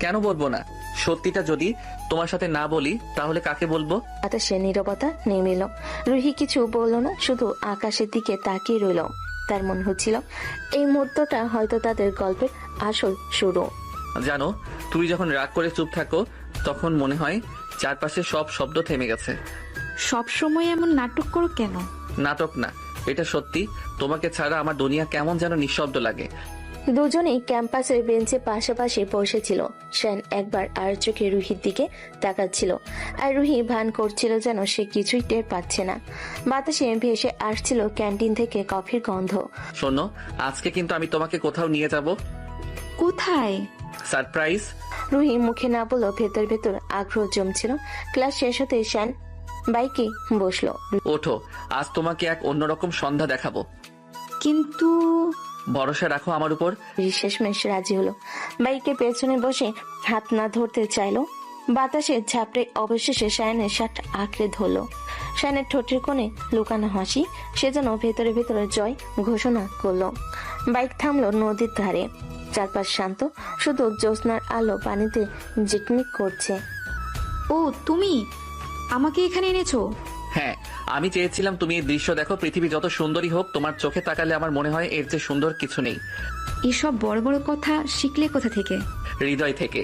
কেন বলবো না? সত্যিটা যদি তোমার সাথে না বলি তাহলে কাকে বলবো? বাতাসে নীরবতা নেমে এলো। রুহি কিছু বলল না, শুধু আকাশের দিকে তাকিয়ে রইল। তার মনে হচ্ছিল এই মুহূর্তটা হয়তো তাদের গল্পের আসল শুরু। জানো, তুমি যখন রাগ করে চুপ থাকো তখন মনে হয় চারপাশে সব শব্দ থেমে গেছে। সব সময় এমন নাটক করো কেন? নাটক না, এটা সত্যি। তোমাকে ছাড়া আমার দুনিয়া কেমন যেন নিঃশব্দ লাগে। দুজনেই ক্যাম্পাসের বেঞ্চে পাশাপাশি বসেছিল। শায়ন একবার আর চোখে রুহির দিকে তাকাচ্ছিল, আর রুহি ভান করছিল যেন সে কিছুই টের পাচ্ছে না। বাতাসে ভেসে আসছিল ক্যান্টিন থেকে কফির গন্ধ। শোনো, আজকে কিন্তু আমি তোমাকে কোথাও নিয়ে যাব। কোথায়? সারপ্রাইজ। রুহি মুখে না বলল, ভেতর ভেতর আগ্রহ জমছিল। ক্লাস শেষ হতে শায়ন বাইকে বসলো। ওঠো, আজ তোমাকে এক অন্যরকম সন্ধ্যা দেখাবো। কিন্তু ভরসা রাখো আমার উপর। শেষমেশ রাজি হলো। বাইকে পেছনে বসে হাত না ধরতে চাইলো। বাতাসে ঝাপড়ে অবশেষে শায়নের শার্ট আঁকড়ে ধরলো। শায়নের ঠোঁটের কোণে লুকানো হাসি, সে যেন ভেতরে ভেতরে জয় ঘোষণা করলো। বাইক থামলো নদীর ধারে। চারপাশ শান্ত, শুধু জ্যোৎস্নার আলো পানিতে জিকমিক করছে। ও, তুমি আমাকে এখানে এনেছো? হ্যাঁ, আমি চেয়েছিলাম তুমি এই দৃশ্য দেখো। পৃথিবী যত সুন্দরী হোক, তোমার চোখে তাকালে আমার মনে হয় এর চেয়ে সুন্দর কিছু নেই। এসব বড় বড় কথা শিখলে কোথা থেকে? হৃদয় থেকে।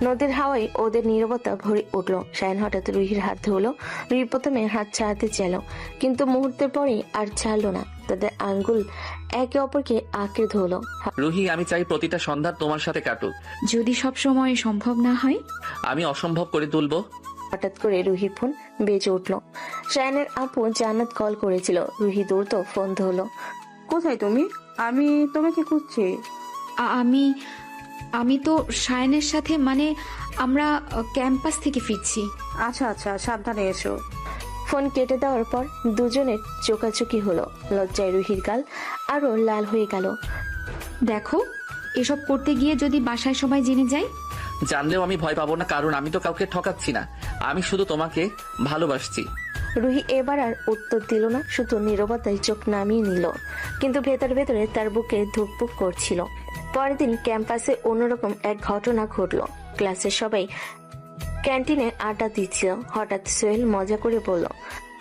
নদীর হাওয়ায় ওদের নীরবতা ভরে উঠল। শায়ন হঠাৎ রুহির হাত ধরলো। রুহি প্রথমে হাত ছাড়াতে চাইল, কিন্তু মুহূর্তের পরে আর ছাড়লো না। তাদের আঙ্গুল একে অপরকে আঁকড়ে ধরলো। রুহি, আমি চাই প্রতিটা সন্ধ্যা তোমার সাথে কাটুক। যদি সব সময় সম্ভব না হয়? আমি অসম্ভব করে তুলবো। হঠাৎ করে রুহির ফোন বেজে উঠলো। শায়নের আপু জান্নাত কল করেছিল। রুহি দ্রুত ফোন ধরলো। কোথায় তুমি? আমি তোমাকে খুঁজছি। আমি তো শায়নের সাথে, মানে আমরা ক্যাম্পাস থেকে ফিরছি। আচ্ছা আচ্ছা, সাবধানে এসো। ফোন কেটে দেওয়ার পর দুজনের চোকাচুকি হলো। লজ্জায় রুহির গাল আরো লাল হয়ে গেল। দেখো, এসব করতে গিয়ে যদি বাসায় সবাই জেনে যায়? জানলেও আমি ভয় পাবো না, কারণ আমি তো কাউকে ঠকাচ্ছি না। আমি শুধু তোমাকে ভালোবাসছি। রুহি এবার আর উত্তর দিল না, শুধু নীরবতায় চোখ নামিয়ে নিল। কিন্তু ভেতরে ভেতরে তার বুকে ধুকপুক করছিল। পরের দিন ক্যাম্পাসে অন্যরকম এক ঘটনা ঘটলো। ক্লাসের সবাই ক্যান্টিনে আড্ডা দিচ্ছিল। হঠাৎ সোহেল মজা করে বলল,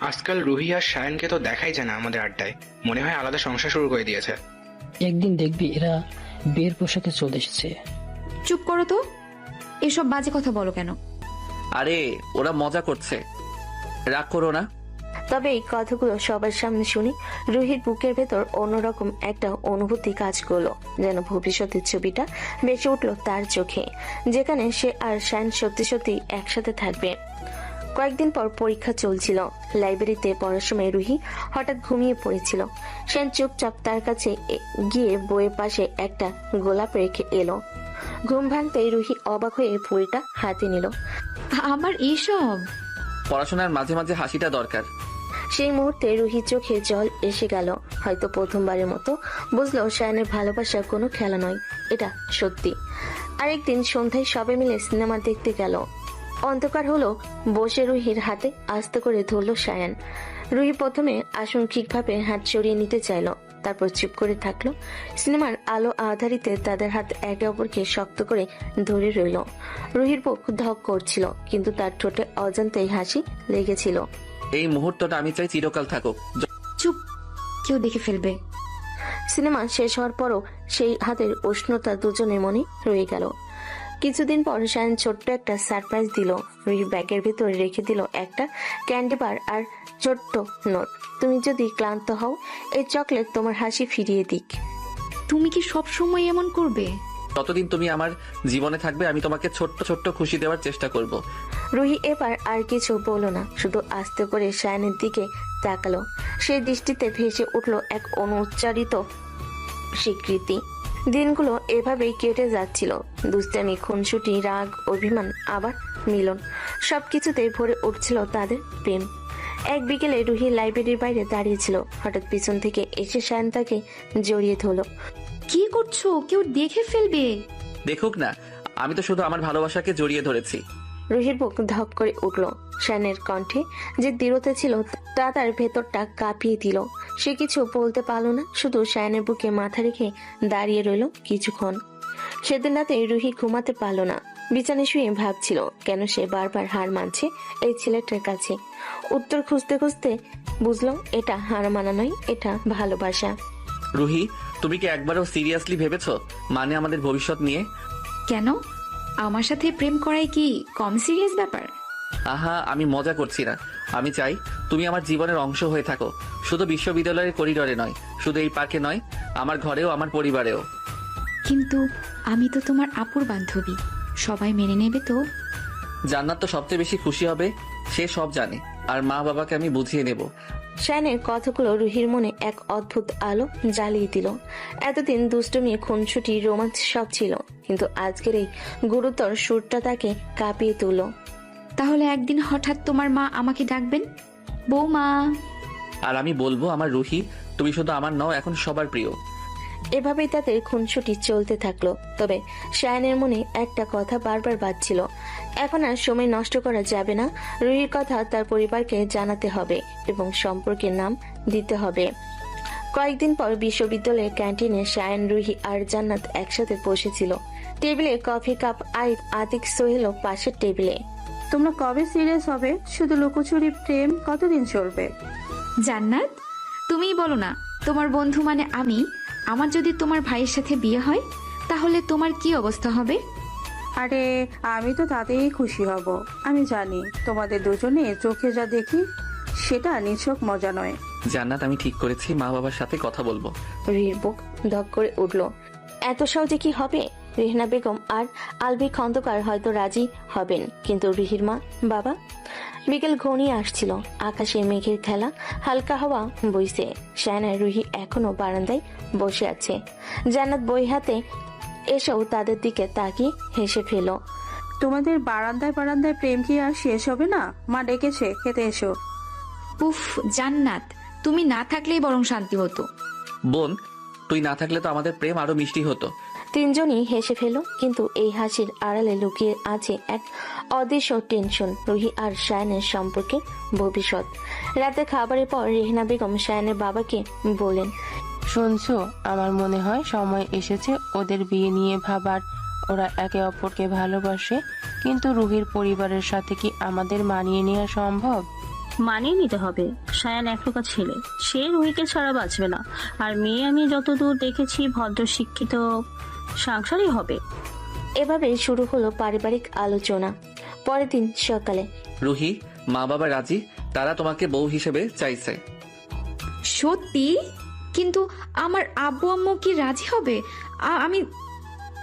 আজকাল রুহি আর সায়নকে তো দেখাই যায় না আমাদের আড্ডায়। মনে হয় আলাদা সংসার শুরু করে দিয়েছে। একদিন দেখবি এরা বিয়ের পোশাকে চলে এসেছে। চুপ করো তো, এসব বাজে কথা বলো কেন? আরে ওরা মজা করছে, রাগ করো না। তবে এই কথাগুলো সবার সামনে শুনে রুহির বুকের ভেতর অন্যরকম একটা অনুভূতি কাজ করলো, যেন ভবিষ্যতের ছবিটা বেঁচে উঠলো তার চোখে, যেখানে সে আর শায়ন সত্যি সত্যি একসাথে থাকবে। কয়েকদিন পর পরীক্ষা চলছিল। লাইব্রেরিতে পড়ার সময় রুহি হঠাৎ ঘুমিয়ে পড়েছিল। শায়ন চুপচাপ তার কাছে গিয়ে বইয়ের পাশে একটা গোলাপ রেখে এলো। ঘুম ভাঙতেই রুহি অবাক হয়ে ফুলটা হাতে নিল। আমার এইসব পড়াশোনার মাঝে মাঝে হাসিটা দরকার। সেই মুহূর্তে রুহির চোখে জল এসে গেল। হয়তো প্রথমবারের মতো বুঝলো শায়নের ভালোবাসা কোনো খেলা নয়, এটা সত্যি। আরেকদিন সন্ধ্যায় সবাই মিলে সিনেমা দেখতে গেল। অন্ধকার হলো, বসে রুহির হাতে আস্তে করে ধরলো শায়ান। রুহি প্রথমে আশঙ্কিকভাবে হাত সরিয়ে নিতে চাইলো, তারপর চুপ করে থাকলো। সিনেমার আলো আধারিতে তাদের হাত একে অপরকে শক্ত করে ধরে রইল। রুহির বুক ধক করছিল, কিন্তু তার ঠোঁটে অজান্তেই হাসি লেগেছিল। এই মুহূর্তটা আমি চাই চিরকাল থাকুক। চুপ, কেউ দেখে ফেলবে। সিনেমা শেষ হওয়ার পরও সেই হাতের উষ্ণতা দুজনের মনে রয়ে গেল। কিছুদিন পর শায়ন ছোট্ট একটা সারপ্রাইজ দিল। রুহি ব্যাগের ভিতরে রেখে দিল একটা ক্যান্ডি বার আর ছোট্ট নোট। তুমি যদি ক্লান্ত হও, এই চকলেট তোমার হাসি ফিরিয়ে দিক। তুমি কি সব সময় এমন করবে? ততদিন তুমি আমার জীবনে থাকবে, আমি তোমাকে ছোট্ট ছোট্ট খুশি দেওয়ার চেষ্টা করব। রুহি এবার আর কিছু বলল না, শুধু আস্তে করে শায়নের দিকে তাকালো। সেই দৃষ্টিতে ভেসে উঠল এক অনুচ্চারিত স্বীকৃতি। দিনগুলো এভাবেই কেটে যাচ্ছিল। দুষ্টামি, খুনসুটি, রাগ, অভিমান, আবার মিলন, সবকিছুতেই ভরে উঠছিল তাদের প্রেম। এক বিকেলে রুহি লাইব্রেরির বাইরে দাঁড়িয়েছিল। হঠাৎ পিছন থেকে এসে শায়ন তাকে জড়িয়ে ধরল। কি করছো? কেউ দেখে ফেলবে। দেখুক না, আমি তো শুধু আমার ভালোবাসাকে জড়িয়ে ধরেছি। রুহির বুক ধক করে উঠল। শায়নের কণ্ঠে যে দৃঢ়তা ছিল তা তার ভেতরটা কাঁপিয়ে দিল। সে কিছু বলতে পারল না, শুধু শায়নের বুকে মাথা রেখে দাঁড়িয়ে রইল কিছুক্ষণ। সেদিন রাতে রুহি ঘুমাতে পারল না। বিছানায় শুয়ে ভাবছিল কেন সে বারবার হার মানছে এই ছেলেটার কাছে। উত্তর খুঁজতে খুঁজতে বুঝলো এটা হার মানা নয়, এটা ভালোবাসা। রুহি, তুমি কি একবারও সিরিয়াসলি ভেবেছো মানে আমাদের ভবিষ্যৎ নিয়ে? কেন? আমার সাথে প্রেম করাই কি কম সিরিয়াস ব্যাপার? আহা, আমি মজা করছি না। আমি চাই তুমি আমার জীবনের অংশ হয়ে থাকো, শুধু বিশ্ববিদ্যালয়ের করিডোরে নয়, শুধু এই পার্কে নয়, আমার ঘরেও, আমার পরিবারেও। কিন্তু আমি তো তোমার আপুর বান্ধবী, সবাই মেনে নেবে তো? জান্নাত তো সবচেয়ে বেশি খুশি হবে, সে সব জানে, আর মা বাবাকে আমি বুঝিয়ে নেব। শায়নের কথাগুলো রুহির মনে এক অদ্ভুত আলো জ্বালিয়ে দিল। এতদিন দুষ্টুমি, খুনসুটি, রোমাঞ্চ সব ছিল, কিন্তু আজকের এই গুরুতর সুরটা তাকে কাঁপিয়ে তুলল। তাহলে একদিন হঠাৎ তোমার মা আমাকে ডাকবেন, বৌমা। আর আমি বলবো, আমার রুহি, তুমি শুধু আমার নও, এখন সবার প্রিয়। এভাবেই তাদের খুনসুটি চলতে থাকলো। তবে শায়নের মনে একটা কথা বারবার বাজছিল, এখন আর সময় নষ্ট করা যাবে না। রুহির কথা তার পরিবারকে জানাতে হবে এবং সম্পর্কের নাম দিতে হবে। কয়েকদিন পর বিশ্ববিদ্যালয়ের ক্যান্টিনে শায়ন, রুহি আর জান্নাত একসাথে বসেছিল। টেবিলে কফি কাপ আর আতিক, সোহেল পাশের টেবিলে। তোমরা কবে সিরিয়াস হবে? শুধু লুকোচুরি প্রেম কতদিন চলবে? জান্নাত, তুমিই বলো না, তোমার বন্ধু মানে আমি, আমার যদি তোমার ভাইয়ের সাথে বিয়ে হয় তাহলে তোমার কি অবস্থা হবে? আরে আমি তো তাতেই খুশি হব। আমি জানি তোমাদের দুজনে চোখে যা দেখি সেটা নিছক মজা নয়। জান্নাত, আমি ঠিক করেছি, মা বাবার সাথে কথা বলবো। রুহির বুক ধক করে উঠল। এত সহজে কি হবে? রেহনা বেগম আর আলভি খন্দকার হয়তো রাজি হবেন, কিন্তু রুহির মা বাবা? বিকেল ঘনিয়ে আসছিল, আকাশে মেঘের খেলা, হালকা হাওয়া বইছে। শায়ন আর রুহি এখনো বারান্দায় বসে আছে। জান্নাত বই হাতে এসেও তাদের দিকে তাকিয়ে হেসে ফেল। তোমাদের বারান্দায় বারান্দায় প্রেম কি আর শেষ হবে না? মা ডেকেছে, খেতে এসো। উফ জান্নাত, তুমি না থাকলেই বরং শান্তি হতো। বোন, তুই না থাকলে তো আমাদের প্রেম আরো মিষ্টি হতো। তিনজনই হেসে ফেল, কিন্তু এই হাসির আড়ালে লুকিয়ে আছে এক অদৃশ্য টেনশন, রুহি আর শায়নের সম্পর্কে ভবিষ্যৎ। রাতে খাবারের পর রেহনা বেগম শায়নের বাবাকে বলেন, শুনছো, আমার মনে হয় সময় এসেছে ওদের বিয়ে নিয়ে ভাবার। ওরা একে অপরকে ভালোবাসে, কিন্তু রুহির পরিবারের সাথে কি আমাদের মানিয়ে নেওয়া সম্ভব? মানিয়ে নিতে হবে। সায়ান এক প্রকার ছেলে, সে রুহিকে ছাড়া বাঁচবে না। আর মেয়ে আমি যতদূর দেখেছি ভদ্র শিক্ষিত সংসারই হবে। এভাবে শুরু হলো পারিবারিক আলোচনা। পরের দিন সকালে রুহি, মা বাবা রাজি, তারা তোমাকে বউ হিসেবে চাইছে। সত্যি? কিন্তু আমার আব্বু আম্মু কি রাজি হবে?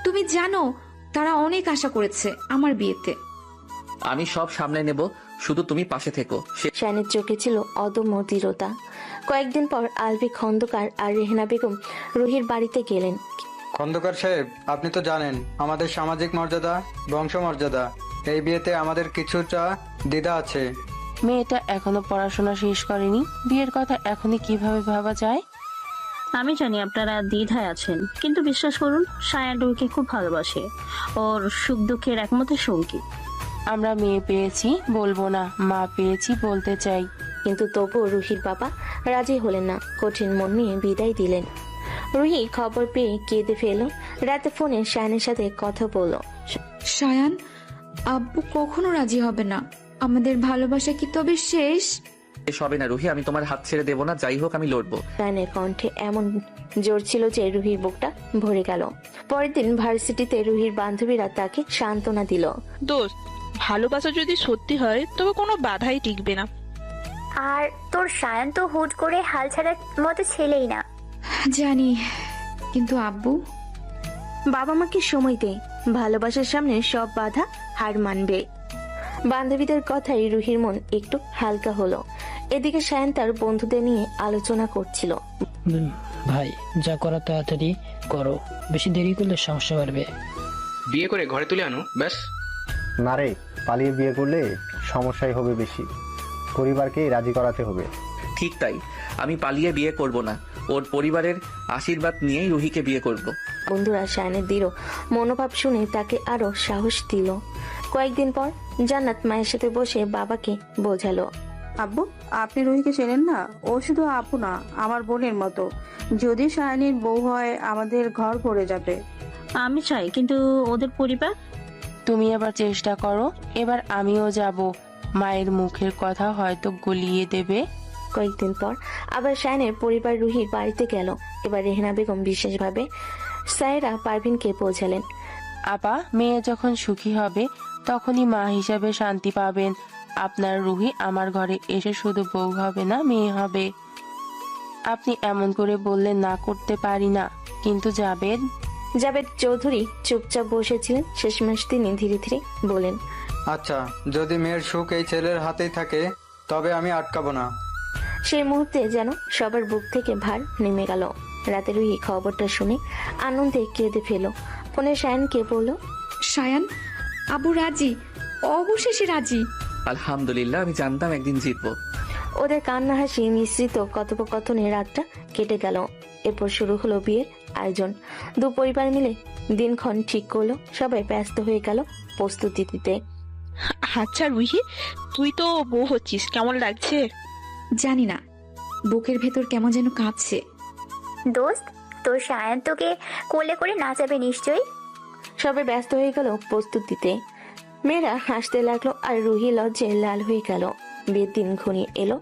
তুমি জানো তারা অনেক আশা করেছে আমার বিয়েতে। আমি সব সামনে নেব, শুধু তুমি পাশে থেকো। শায়নের চোখে ছিল অদম্য দৃঢ়তা। কয়েকদিন পর আলভি খন্দকার আর রেহেনা বেগম রুহির বাড়িতে গেলেন। খন্দকার সাহেব, আপনি তো জানেন আমাদের সামাজিক মর্যাদা, বংশমর্যাদা, এই বিয়েতে আমাদের কিছুটা দ্বিধা আছে। মেয়েটা এখনো পড়াশোনা শেষ করেনি, বিয়ের কথা এখনই কিভাবে ভাবা যায়? আমি জানি আপনারা দ্বিধায় আছেন, কিন্তু বিশ্বাস করুন সায়ান রুহিকে খুব ভালোবাসে। ওর সুখ দুঃখের একমাত্র সঙ্গী। আমরা মেয়ে পেয়েছি বলবো না, মা পেয়েছি বলতে চাই। কিন্তু তবুও রুহির বাবা রাজি হলেন না, কঠিন মন নিয়ে বিদায় দিলেন। রুহি খবর পেয়ে কেঁদে ফেলল। রাতে ফোনে শায়ানের সাথে কথা বলল। সায়ান, আব্বু কখনো রাজি হবে না। আমাদের ভালোবাসা কি তবে শেষ? শেষ হবে না রুহি, আমি তোমার হাত ছেড়ে দেবো না, যাই হোক আমি লড়বো। শায়ানের কণ্ঠে এমন জোর ছিল যে রুহির বুকটা ভরে গেল। পরের দিন ভার্সিটিতে রুহির বান্ধবীরা তাকে সান্ত্বনা দিল। দোস্ত, ভালোবাসা যদি সত্যি হয় তবে কোনো বাধাই টিকবে না। আর তোর সায়ান তো হুট করে হাল ছাড়ার মতো ছেলেই না। জানি, কিন্তু আব্বু? বাবা মাকে সময় দে, ভালোবাসার সামনে সব বাধা হার মানবে। বান্ধবীদের কথাই রুহির মন একটু হালকা হলো। এদিকে শায়ান তার বন্ধুদের নিয়ে আলোচনা করছিল। ভাই, যা করা তাড়াতাড়ি করো, বেশি দেরি করলে সমস্যা বাড়বে। বিয়ে করে ঘরে তুলে আনো, ব্যাস। না রে, পালিয়ে বিয়ে করলে সমস্যাই হবে বেশি, পরিবারকে রাজি করাতে হবে। ঠিক তাই, আমি পালিয়ে বিয়ে করব না, ওর পরিবারের আশীর্বাদ নিয়েই রুহিকে বিয়ে করব। বন্ধুরা শায়ানের দৃঢ় মনোভাব শুনে তাকে আরো সাহস দিল। কয়েকদিন পর জান্নাত মায়ের সাথে বসে বাবাকে বোঝালো। আব্বু, আপনি রুহিকে চেনেন না? ও শুধু আপু না, আমার বোনের মতো। যদি শায়ানির বউ হয় আমাদের ঘর ভরে যাবে। আমি চাই, কিন্তু ওদের পরিবার? তুমি এবার চেষ্টা করো, এবার আমিও যাব। মায়ের মুখের কথা হয়তো গলিয়ে দেবে। কয়েকদিন পর আবার শায়ানের পরিবার রুহির বাড়িতে গেল। এবার রেহেনা বেগম বিশেষভাবে সায়রা পারভিনকে বোঝালেন। আপা, মেয়ে যখন সুখী হবে তখনই মা হিসাবে শান্তি পাবেন। আপনার রুহি আমার ঘরে এসে শুধু বউ হবে না, মেয়ে হবে। আপনি এমন করে বললে না করতে পারি না। কিন্তু জাবেদ চৌধুরী চুপচাপ বসেছিলেন। শেষমেশ তিনি ধীরে ধীরে বলেন, আচ্ছা, যদি মেয়ের সুখ এই ছেলের হাতেই থাকে তবে আমি আটকাবো না। সেই মুহূর্তে যেন সবার বুক থেকে ভার নেমে গেল। রাতে রুহি খবরটা শুনে আনন্দে কেঁদে ফেল। ফোনে শায়ানকে বলল, সায়ান, আব্বু রাজি, অবশেষে রাজি। আলহামদুলিল্লাহ, আমি জানতাম একদিন জিতবো। ওদের কান্না হাসি মিশ্রিত কথোপকথনে রাতটা কেটে গেল। এরপর শুরু হলো বিয়ের আয়োজন। দু পরিবার মিলে দিনক্ষণ ঠিক করলো। সবাই ব্যস্ত হয়ে গেল প্রস্তুতি দিতে। আচ্ছা রুহি, তুই তো বউ হচ্ছিস, কেমন লাগছে? জানি না, বুকের ভেতর কেমন যেন কাঁপছে। দোস্ত, তোর সায়ান তোকে কোলে করে নাচাবে নিশ্চয়ই। সবাই ব্যস্ত হয়ে গেল প্রস্তুতিতে। মেয়েরা হাসতে লাগলো আর রুহি লজ্জে লাল হয়ে গেল। বিয়ের দিন ঘনিয়ে এলো।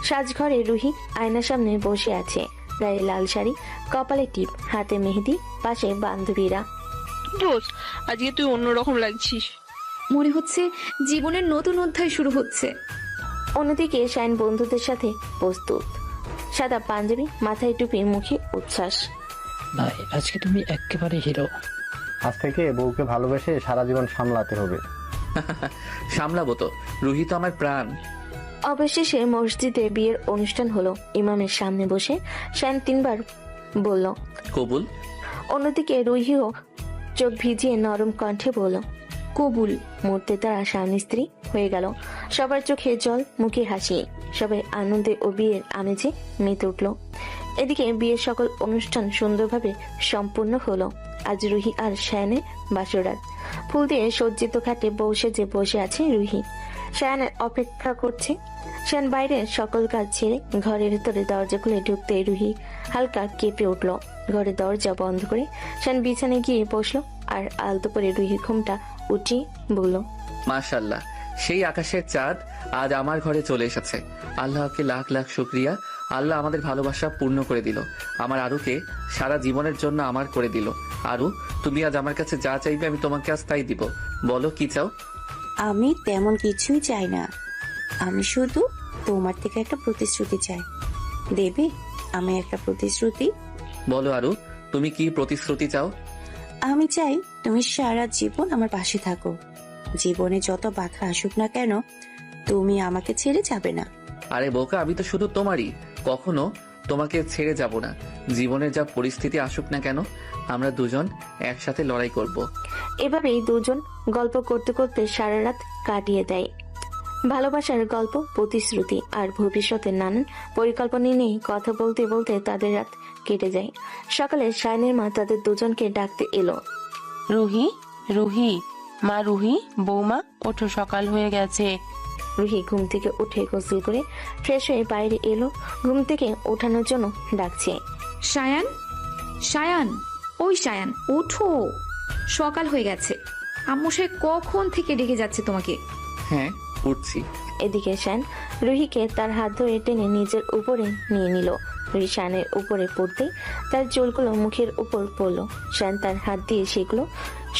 সাজঘরে রুহি আয়নার সামনে বসে আছে, গায়ে লাল শাড়ি, কপালে টিপ, হাতে মেহেদি, পাশে বান্ধবীরা। দোস্ত, আজকে তুই অন্যরকম লাগছিস। মনে হচ্ছে জীবনের নতুন অধ্যায় শুরু হচ্ছে। অন্যদিকে শাইন বন্ধুদের সাথে প্রস্তুত, সাদা পাঞ্জাবি, মাথায় টুপি, মুখে উচ্ছ্বাস। ভাই, আজকে তুমি একেবারে হিরো। আজ থেকে বউকে ভালোবেসে সারা জীবন সামলাতে হবে। সামলাবো তো, রুহি তো আমার প্রাণ। অবশেষে মসজিদে বিয়ের অনুষ্ঠান হলো। ইমামের সামনে বসে শাইন 3 বার বলল, কবুল। অন্যদিকে রুহিও চোখ ভিজিয়ে নরম কণ্ঠে বলল, কবুল। মুহূর্তে তারা স্বামী স্ত্রী হয়ে গেল। সবার চোখে জল, মুখে হাসি। সবাই আনন্দে ও বিয়ের আমেজে মেতে উঠল। এদিকে বিয়ের সকল অনুষ্ঠান সুন্দরভাবে সম্পূর্ণ হলো। আজ রুহি আর শায়ানের বাসরাত। ফুল দিয়ে সজ্জিত খাটে বউ সেজে বসে আছে রুহি। শায়ানের অপেক্ষা করছে। শায়ান বাইরে সকল কাজ ছেড়ে ঘরের ভেতরে দরজা খুলে ঢুকতে রুহি হালকা কেঁপে উঠল। ঘরের দরজা বন্ধ করে শায়ান বিছানায় গিয়ে বসলো আর আলতো করে রুহির ঘুমটা উঠিয়ে বলল, মাশাআল্লাহ, সেই আকাশের চাঁদ আজ আমার ঘরে চলে এসেছে। আল্লাহকে লাখ লাখ শুক্রিয়া। আল্লাহ আমাদের ভালোবাসা পূর্ণ করে দিল। আমার আরুকে সারা জীবনের জন্য আমার করে দিল। আরু, তুমি আজ আমার কাছে যা চাইবে আমি তোমাকে আজ তাই দিব। বলো কি চাও? আমি তেমন কিছুই চাই না, আমি শুধু তোমার থেকে একটা প্রতিশ্রুতি চাই। দেবে আমি একটা প্রতিশ্রুতি? বলো আরু, তুমি কি প্রতিশ্রুতি চাও? আমি চাই তুমি সারা জীবন আমার পাশে থাকো। জীবনে যত বাধা আসুক না কেন, তুমি আমাকে ছেড়ে যাবে না। আরে বোকা, আমি তো শুধু তোমারই, কখনো তোমাকে ছেড়ে যাব না। জীবনের যা পরিস্থিতি আসুক না কেন, আমরা দুজন একসাথে লড়াই করব। এভাবেই দুজন গল্প করতে করতে সারা রাত কাটিয়ে দেয়। ভালোবাসার গল্প, প্রতিশ্রুতি আর ভবিষ্যতের নানান পরিকল্পনা নিয়ে কথা বলতে বলতে তাদের রাত কেটে যায়। সকালে শায়নের মা তাদের দুজনকে ডাকতে এলো। রুহি, রুহি, মা রুহি, বৌমা ওঠো, সকাল হয়ে গেছে। রুহি ঘুম থেকে উঠে গোসল করে ফ্রেশ হয়ে বাইরে এলো। ঘুম থেকে ওঠানোর জন্য ডাকছে। সায়ান, সায়ান, ওই সায়ান ওঠো, সকাল হয়ে গেছে। আম্মু সে কখন থেকে ডেকে যাচ্ছে তোমাকে। হ্যাঁ, উঠছি। এদিকে শায়ন রুহিকে তার হাত ধরে টেনে নিজের উপরে নিয়ে নিল। রুহি শায়নের উপরে পড়তেই তার চুলগুলো মুখের উপর পড়লো। শায়ন তার হাত দিয়ে সেগুলো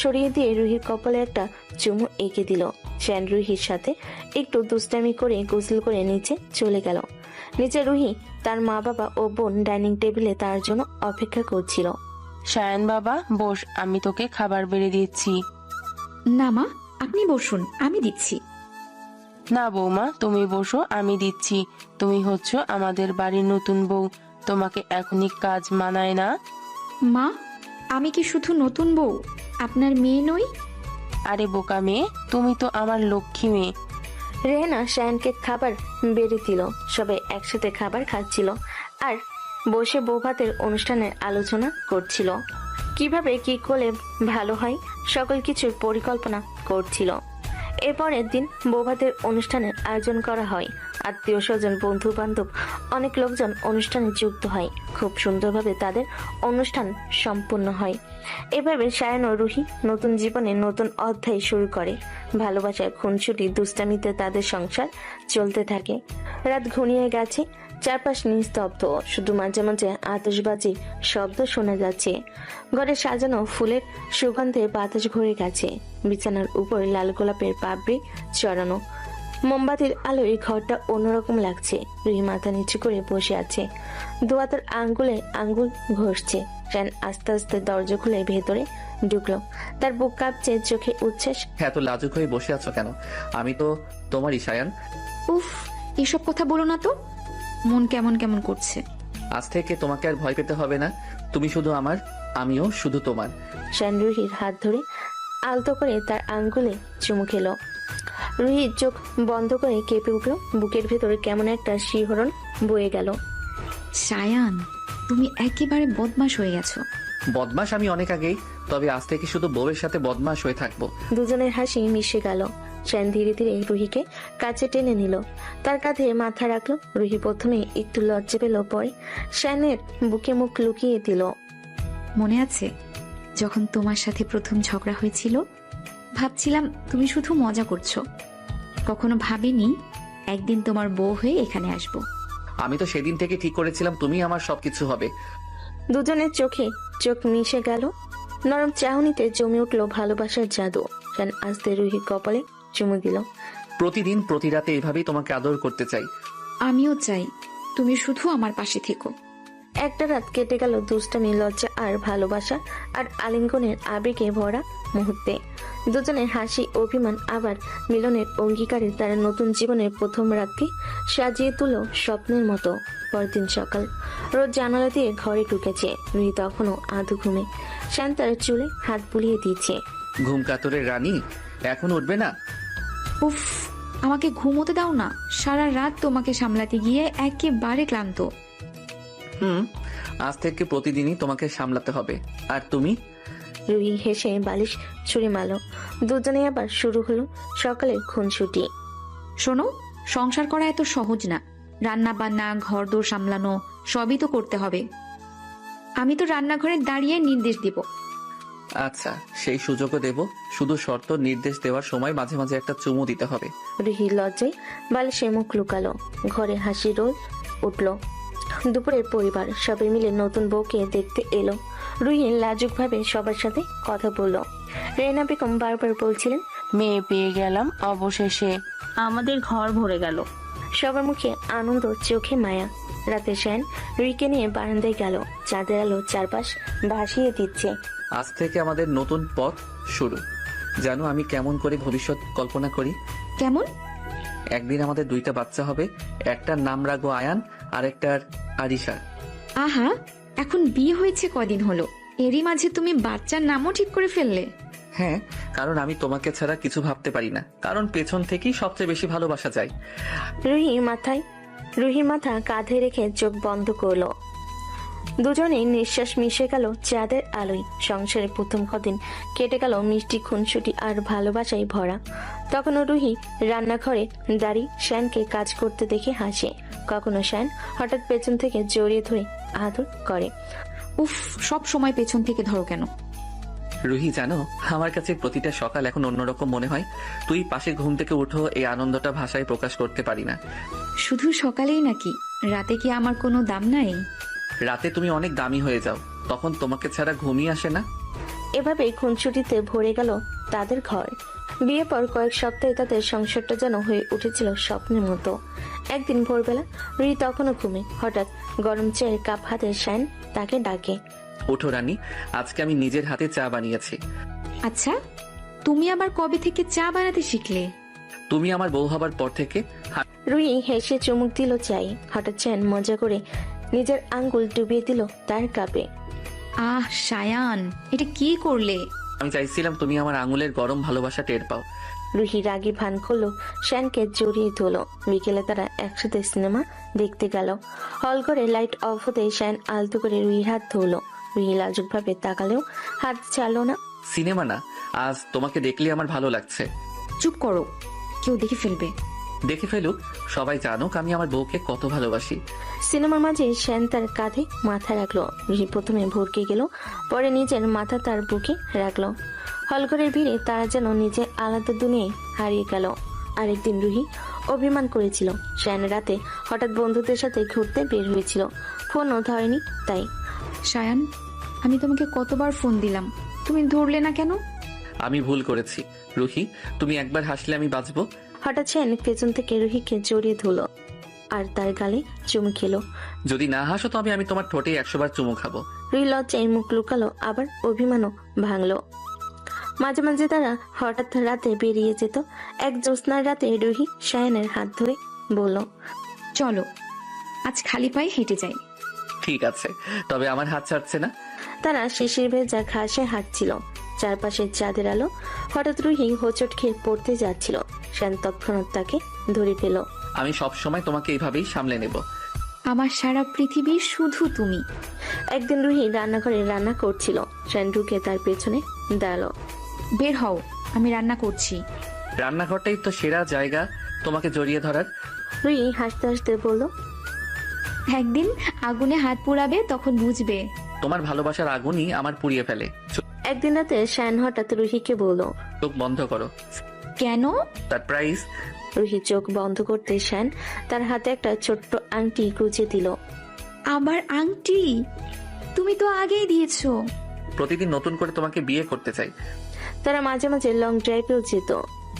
সরিয়ে দিয়ে রুহির কপালে একটা চুমু এঁকে দিল। শায়ন রুহির সাথে একটু দুষ্টামি করে গোসল করে নিচে চলে গেল। নিচে রুহি, তার মা বাবা ও বোন ডাইনিং টেবিলে তার জন্য অপেক্ষা করছিল। শায়ন বাবা বস, আমি তোকে খাবার বেড়ে দিচ্ছি। না মা, আপনি বসুন, আমি দিচ্ছি। না বৌমা, তুমি বসো, আমি দিচ্ছি। তুমি হচ্ছ আমাদের বাড়ির নতুন বউ, তোমাকে এখনই কাজ মানায় না। মা, আমি কি শুধু নতুন বউ, আপনার মেয়ে নই? আরে বোকা মেয়ে, তুমি তো আমার লক্ষ্মী মেয়ে। রেহেনা শায়নকে খাবার বেড়ে দিল। সবাই একসাথে খাবার খাচ্ছিল আর বসে বৌভাতের অনুষ্ঠানের আলোচনা করছিল। কিভাবে কি করলে ভালো হয় সকল কিছুর পরিকল্পনা করছিল। এরপরের দিন বৌভাতের অনুষ্ঠানের আয়োজন করা হয়। আত্মীয় স্বজন, বন্ধু বান্ধব, অনেক লোকজন অনুষ্ঠানে যুক্ত হয়। খুব সুন্দরভাবে তাদের অনুষ্ঠান সম্পূর্ণ হয়। এভাবে সায়ান ও রুহি নতুন জীবনে নতুন অধ্যায় শুরু করে। ভালোবাসার খুনসুটি দুষ্টামিতে তাদের সংসার চলতে থাকে। রাত ঘনিয়ে গেছে, চারপাশ নিস্তব্ধ, শুধু মাঝে মাঝে আতশবাজির শব্দ শোনা যাচ্ছে। ঘরে সাজানো ফুলের সুগন্ধে বাতাস ভরে গেছে। বিছানার উপর লাল গোলাপের পাপড়ি চড়ানো। মোমবাতির আলোয় ঘরটা অন্যরকম লাগছে। রুহি মাথা নিচু করে বসে আছে, দোয়াতের আঙ্গুলে আঙ্গুল ঘষছে। শায়ন আস্তে আস্তে দরজা খুলে ভেতরে ঢুকলো। তার বুক কাঁপছে, চোখে উচ্ছ্বাস। এত লাজুক হয়ে বসে আছো কেন? আমি তো তোমারই শায়ান। উফ, এসব কথা বলো না তো, মন কেমন কেমন করছে। আজ থেকে তোমাকে আর ভয় পেতে হবে না। তুমি শুধু আমার, আমিও শুধু তোমার। শায়ন রুহির হাত ধরে আলতো করে তার আঙ্গুলে চুমু খেলো। রুহির চোখ বন্ধ করে কেঁপে উঠলো। বুকের ভেতরে কেমন একটা শিহরণ বয়ে গেল। সায়ান, তুমি একেবারে বদমাশ হয়ে গেছো। বদমাস আমি অনেক আগেই, তবে আজ থেকে শুধু বউয়ের সাথে বদমাস হয়ে থাকবো। দুজনের হাসি মিশে গেল। শায়ন ধীরে ধীরে রুহিকে কাছে টেনে নিল, তার কাঁধে মাথা রাখলো। রুহি প্রথমে একটু লজ্জা পেল, পরে শায়নের বুকে মুখ লুকিয়ে দিল। মনে আছে যখন তোমার সাথে প্রথম ঝগড়া হয়েছিল? ভাবছিলাম তুমি শুধু মজা করছো, কখনো ভাবিনি একদিন তোমার বউ হয়ে এখানে আসবো। আমি তো সেদিন থেকে ঠিক করেছিলাম তুমি আমার সবকিছু হবে। দুজনের চোখে চোখ মিশে গেল। নরম চাহনিতে জমে উঠলো ভালোবাসার জাদু। শায়ন আস্তে রুহির কপালে চুমু দিল। প্রতিদিন প্রতি রাতে এভাবেই তোমাকে আদর করতে চাই। আমিও চাই তুমি শুধু আমার পাশে থেকো। একটা রাত কেটে গেল দুষ্টামি, লজ্জা আর ভালোবাসা আর আলিঙ্গনের আবেগে ভরা মুহূর্তে। দুজনের হাসি, অভিমান, আবার মিলনের অঙ্গীকারে তারা নতুন জীবনের প্রথম রাতকে সাজিয়ে তুলো স্বপ্নের মতো। পরদিন সকাল, রোজ জানালা দিয়ে ঘরে ঢুকেছে। রুহি তখনও আধু ঘুমে। শায়ন তার চুলে হাত বুলিয়ে দিয়েছে। ঘুম কাতরের রানী, এখন উঠবে না? উফ, আমাকে ঘুমোতে দাও না, সারা রাত তোমাকে সামলাতে গিয়ে একেবারে ক্লান্ত। আজ থেকে প্রতিদিনই তোমাকে সামলাতে হবে। আর তুমি? রুহি হেসে বালিশ ছুঁড়ে মারল। দুজনে আবার শুরু হলো সকালের খুনসুটি। শোনো, সংসার করা এত সহজ না। রান্না বান্না, ঘর দোর সামলানো সবই তো করতে হবে। আমি তো রান্নাঘরে দাঁড়িয়ে নির্দেশ দিব। আচ্ছা, সেই সুযোগও দেব, শুধু শর্ত নির্দেশ দেওয়ার সময় মাঝে মাঝে একটা চুমু দিতে হবে। রুহি লজ্জায় বালিশে মুখ লুকালো। ঘরে হাসি রোল উঠল। দুপুরের পরিবার সবাই মিলে নতুন বউকে দেখতে এলো। রুহি লাজুকভাবে সবার সাথে কথা বলল। রেহেনা বেগম বারবার বলছিলেন, মেয়ে পেয়ে গেলাম অবশেষে। আমাদের ঘর ভরে গেল। সবার মুখে আনন্দ, চোখে মায়া। রাতে শ্যান রুহিকে নিয়ে বারান্দায় গেল। চাঁদের আলো চারপাশ ভাসিয়ে দিচ্ছে। আজ থেকে আমাদের নতুন পথ শুরু। জানো আমি কেমন করে ভবিষ্যৎ কল্পনা করি? কেমন? একদিন আমাদের 2টা বাচ্চা হবে, একটার নাম রাখবো আয়ান আর একটার আরিশা। আহা, এখন বিয়ে হয়েছে কদিন হলো, এরই মাঝে তুমি বাচ্চার নামও ঠিক করে ফেললে? হ্যাঁ, কারণ আমি তোমাকে ছাড়া কিছু ভাবতে পারি না, কারণ পেছন থেকেই সবচেয়ে বেশি ভালোবাসা যায়। রুহির মাথা কাঁধে রেখে চোখ বন্ধ করলো। দুজনেই নিঃশ্বাস মিশে গেল চাঁদের আলোয়। সংসারের প্রথম কদিন কেটে গেল মিষ্টি খুনসুটি আর ভালোবাসায় ভরা। তখনও রুহি রান্নাঘরে দাঁড়িয়ে শ্যানকে কাজ করতে দেখে হাসে। কখনো শ্যান হঠাৎ পেছন থেকে জড়িয়ে ধরে আদর করে। উফ, সব সময় পেছন থেকে ধরো কেন? রুহি জানো, আমার কাছে প্রতিটা সকাল এখন অন্যরকম মনে হয়। তুই পাশে ঘুম থেকে উঠো, এই আনন্দটা ভাষায় প্রকাশ করতে পারি না। শুধু সকালেই নাকি? রাতে কি আমার কোনো দাম নাই? রাতে তুমি অনেক দামি হয়ে যাও, তখন তোমাকে ছাড়া ঘুমই আসে না। এভাবেই খুনসুটিতে ভরে গেল তাদের ঘর। বিয়ে পর কয়েক সপ্তাহে তাদের সংসারটা যেন হয়ে উঠেছিল স্বপ্নের মতো। একদিন ভোরবেলা রুহি তখনও ঘুমে। হঠাৎ গরম চায়ের কাপ হাতে শ্যান তাকে ডাকে। ওঠো রানী, আজকে আমি নিজের হাতে চা বানিয়েছি। আচ্ছা, তুমি আবার কবে থেকে চা বানাতে শিখলে? তুমি আমার বউ হবার পর থেকে। রুহি হেসে চুমুক দিল চাই। হঠাৎ শ্যান মজা করে নিজের আঙ্গুল ডুবিয়ে দিল তার কাপে। আহ সায়ান, এটা কি করলে? আমি চাইছিলাম তুমি আমার আঙুলের গরম ভালোবাসা টের পাও। রুহি রাগি ভান করলো, শ্যানকে জড়িয়ে ধরল। বিকেলে তারা একসাথে সিনেমা দেখতে গেল। হল ঘরে লাইট অফ হতে শ্যান আলতো করে রুহির হাত ধরলো। রুহি লাজুক ভাবে তাকালেও হাত ছাড়লো না। সিনেমা না, আজ তোমাকে দেখলে আমার ভালো লাগছে। চুপ করো, কেউ দেখে ফেলবে। দেখে ফেলুক, সবাই জানুক আমি আমার বউকে কত ভালোবাসি। সিনেমার মাঝে শ্যান তার কাঁধে মাথা রাখলো। রুহি প্রথমে ভরকে গেল, পরে নিজের মাথা তার বুকে রাখলো। হলঘরের ভিড়ে তারা যেন নিজে আলাদা দুনিয়ায় হারিয়ে গেল। আরেকদিন রুহি অভিমান করেছিল। শ্যান রাতে হঠাৎ বন্ধুদের সাথে ঘুরতে বের হয়েছিল, ফোনও ধরেনি। তাই সায়ান, আমি তোমাকে কতবার ফোন দিলাম, তুমি ধরলে না কেন? আমি ভুল করেছি রুহি, তুমি একবার হাসলে আমি বাঁচবো। হঠাৎ শ্যান পেছন থেকে রুহিকে জড়িয়ে ধরলো আর তার গালে চুমু খেলো। যদি না হাসো তবে আমি তোমার ঠোঁটে 100 বার চুমু খাবো। রুহি লজ্জায় মুখ লুকালো, আবার অভিমানও ভাঙলো। মাঝে মাঝে তারা হঠাৎ রাতে বেরিয়ে যেত। এক জ্যোৎস্নার রাতে রুহি শায়ানের হাত ধরে বলল, চলো আজ খালি পায়ে হেঁটে যাই। ঠিক আছে, তবে আমার হাত ছাড়ছে না। তারা শিশির ভেজা ঘাসে হাঁটছিল, চারপাশে চাঁদের আলো। হঠাৎ রুহি হোঁচট খেয়ে পড়তে যাচ্ছিল। শায়ান তৎক্ষণাৎ তাকে ধরে পেল। আমি সব সময় তোমাকে এইভাবেই সামলে নেব। আমার সারা পৃথিবী শুধু তুমি। একদিন রুহি রান্নাঘরে রান্না করছিল। শায়ান ঢুকে তার পেছনে দাঁড়ালো। বের হও, আমি রান্না করছি। রান্নাঘরটাই তো সেরা জায়গা তোমাকে জড়িয়ে ধরার। রুহি হাসতে হাসতে বলল, একদিন আগুনে হাত পোড়াবে, তখন বুঝবে। তোমার ভালোবাসার আগুনই আমার পুড়িয়ে ফেলে। একদিন রাতে শায়ান হঠাৎ রুহিকে বলল, চোখ বন্ধ করো। কেন? সারপ্রাইজ। রুহি চোখ বন্ধ করতে শায়ান তার হাতে একটা ছোট্ট আংটি গুঁজে দিল। আবার আংটি? তুমি তো আগেই দিয়েছো। প্রতিদিন নতুন করে তোমাকে বিয়ে করতে চাই। তারা মাঝে মাঝে লং ড্রাইভেও যেত।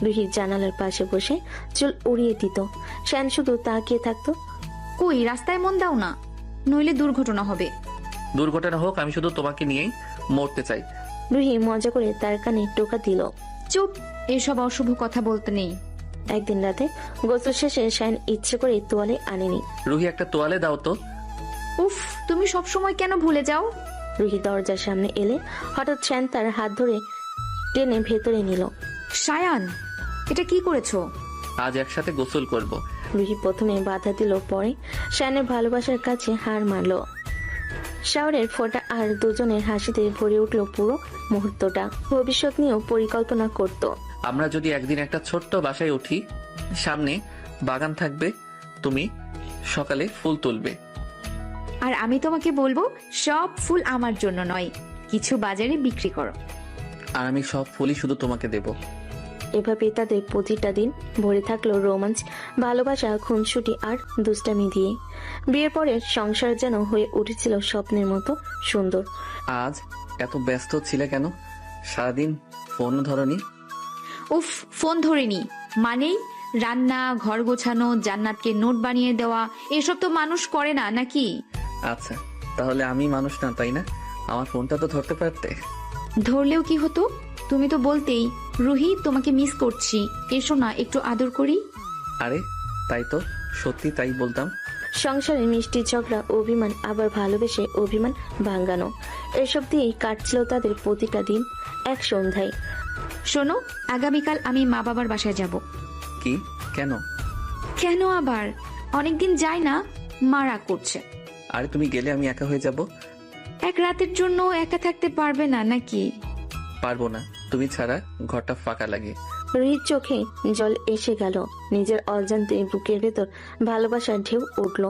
রুহি জানালার পাশে বসে চুল উড়িয়ে দিত। শায়ান শুধু তাকিয়ে থাকতো। কই, রাস্তায় মন দাও না, নইলে দুর্ঘটনা হবে। দুর্ঘটনা হোক, আমি শুধু তোমাকে নিয়েই মরতে চাই। রুহি মজা করে তার কানে টোকা দিল। চুপ, এসব অশুভ কথা বলতে নেই। একদিন রাতে গোসল শেষে শায়ান ইচ্ছে করে তোয়ালে আনেনি। রুহি একটা তোয়ালে দাও তো। উফ, তুমি সব সময় কেন ভুলে যাও? রুহি দরজার সামনে এলে হঠাৎ শায়ান তার হাত ধরে টেনে ভেতরে নিল। শায়ান, এটা কি করেছো? আজ একসাথে গোসল করব। রুহি প্রথমে বাধা দিল, পরে শায়ানের ভালোবাসার কাছে হার মারল। শাওরের ফোঁটা আর দুজনের হাসিতে ভরে উঠল পুরো মুহূর্তটা। ভবিষ্যৎ নিয়েও পরিকল্পনা করত। আমরা যদি একদিন একটা ছোট্ট বাসায় উঠি, সামনে বাগান থাকবে, তুমি সকালে ফুল তুলবে, আর আমি তোমাকে বলবো সব ফুল আমার জন্য নয়, কিছু বাজারে বিক্রি করো। আর আমি সব ফুলই শুধু তোমাকে দেব। এভাবে তাদের প্রতিটা দিন ভরে থাকলো রোমাঞ্চ, ভালোবাসা, খুনসুটি আর দুষ্টামি দিয়ে। বিয়ের পরের সংসার যেন হয়ে উঠেছিল স্বপ্নের মতো সুন্দর। আজ এত ব্যস্ত ছিলে কেন? সারাদিন ফোন ধরনি। উফ, ফোন ধরিনি মানেই রান্না, ঘর গোছানো, জান্নাতকে নোট বানিয়ে দেওয়া, এসব তো মানুষ করে না নাকি? আচ্ছা, তাহলে আমি মানুষ না, তাই না? আমার ফোনটা তো ধরতে পারতে। ধরলেও কি হতো? তুমি তো বলতেই, রুহি তোমাকে মিস করছি, এসো না একটু আদর করি। আরে তাই তো, সত্যি তাই বলতাম। সংসারে মিষ্টি ঝগড়া, অভিমান, আবার ভালোবেসে অভিমান ভাঙানো, এসব দিয়েই কাটছিল তাদের প্রতিটা দিন। এক সন্ধ্যায়, শোনো, আগামীকাল আমি মা বাবার বাসায় যাব। কি? কেন? কেন আবার? অনেকদিন যাই না, মা রাগ করছে। আরে তুমি গেলে আমি একা হয়ে যাব। এক রাতের জন্য একা থাকতে পারবে না নাকি? পারবো না, তুমি ছাড়া ঘরটা ফাঁকা লাগে। রুহির চোখে জল এসে গেল, নিজের অজান্তে বুকের ভেতর ভালোবাসার ঢেউ উঠল।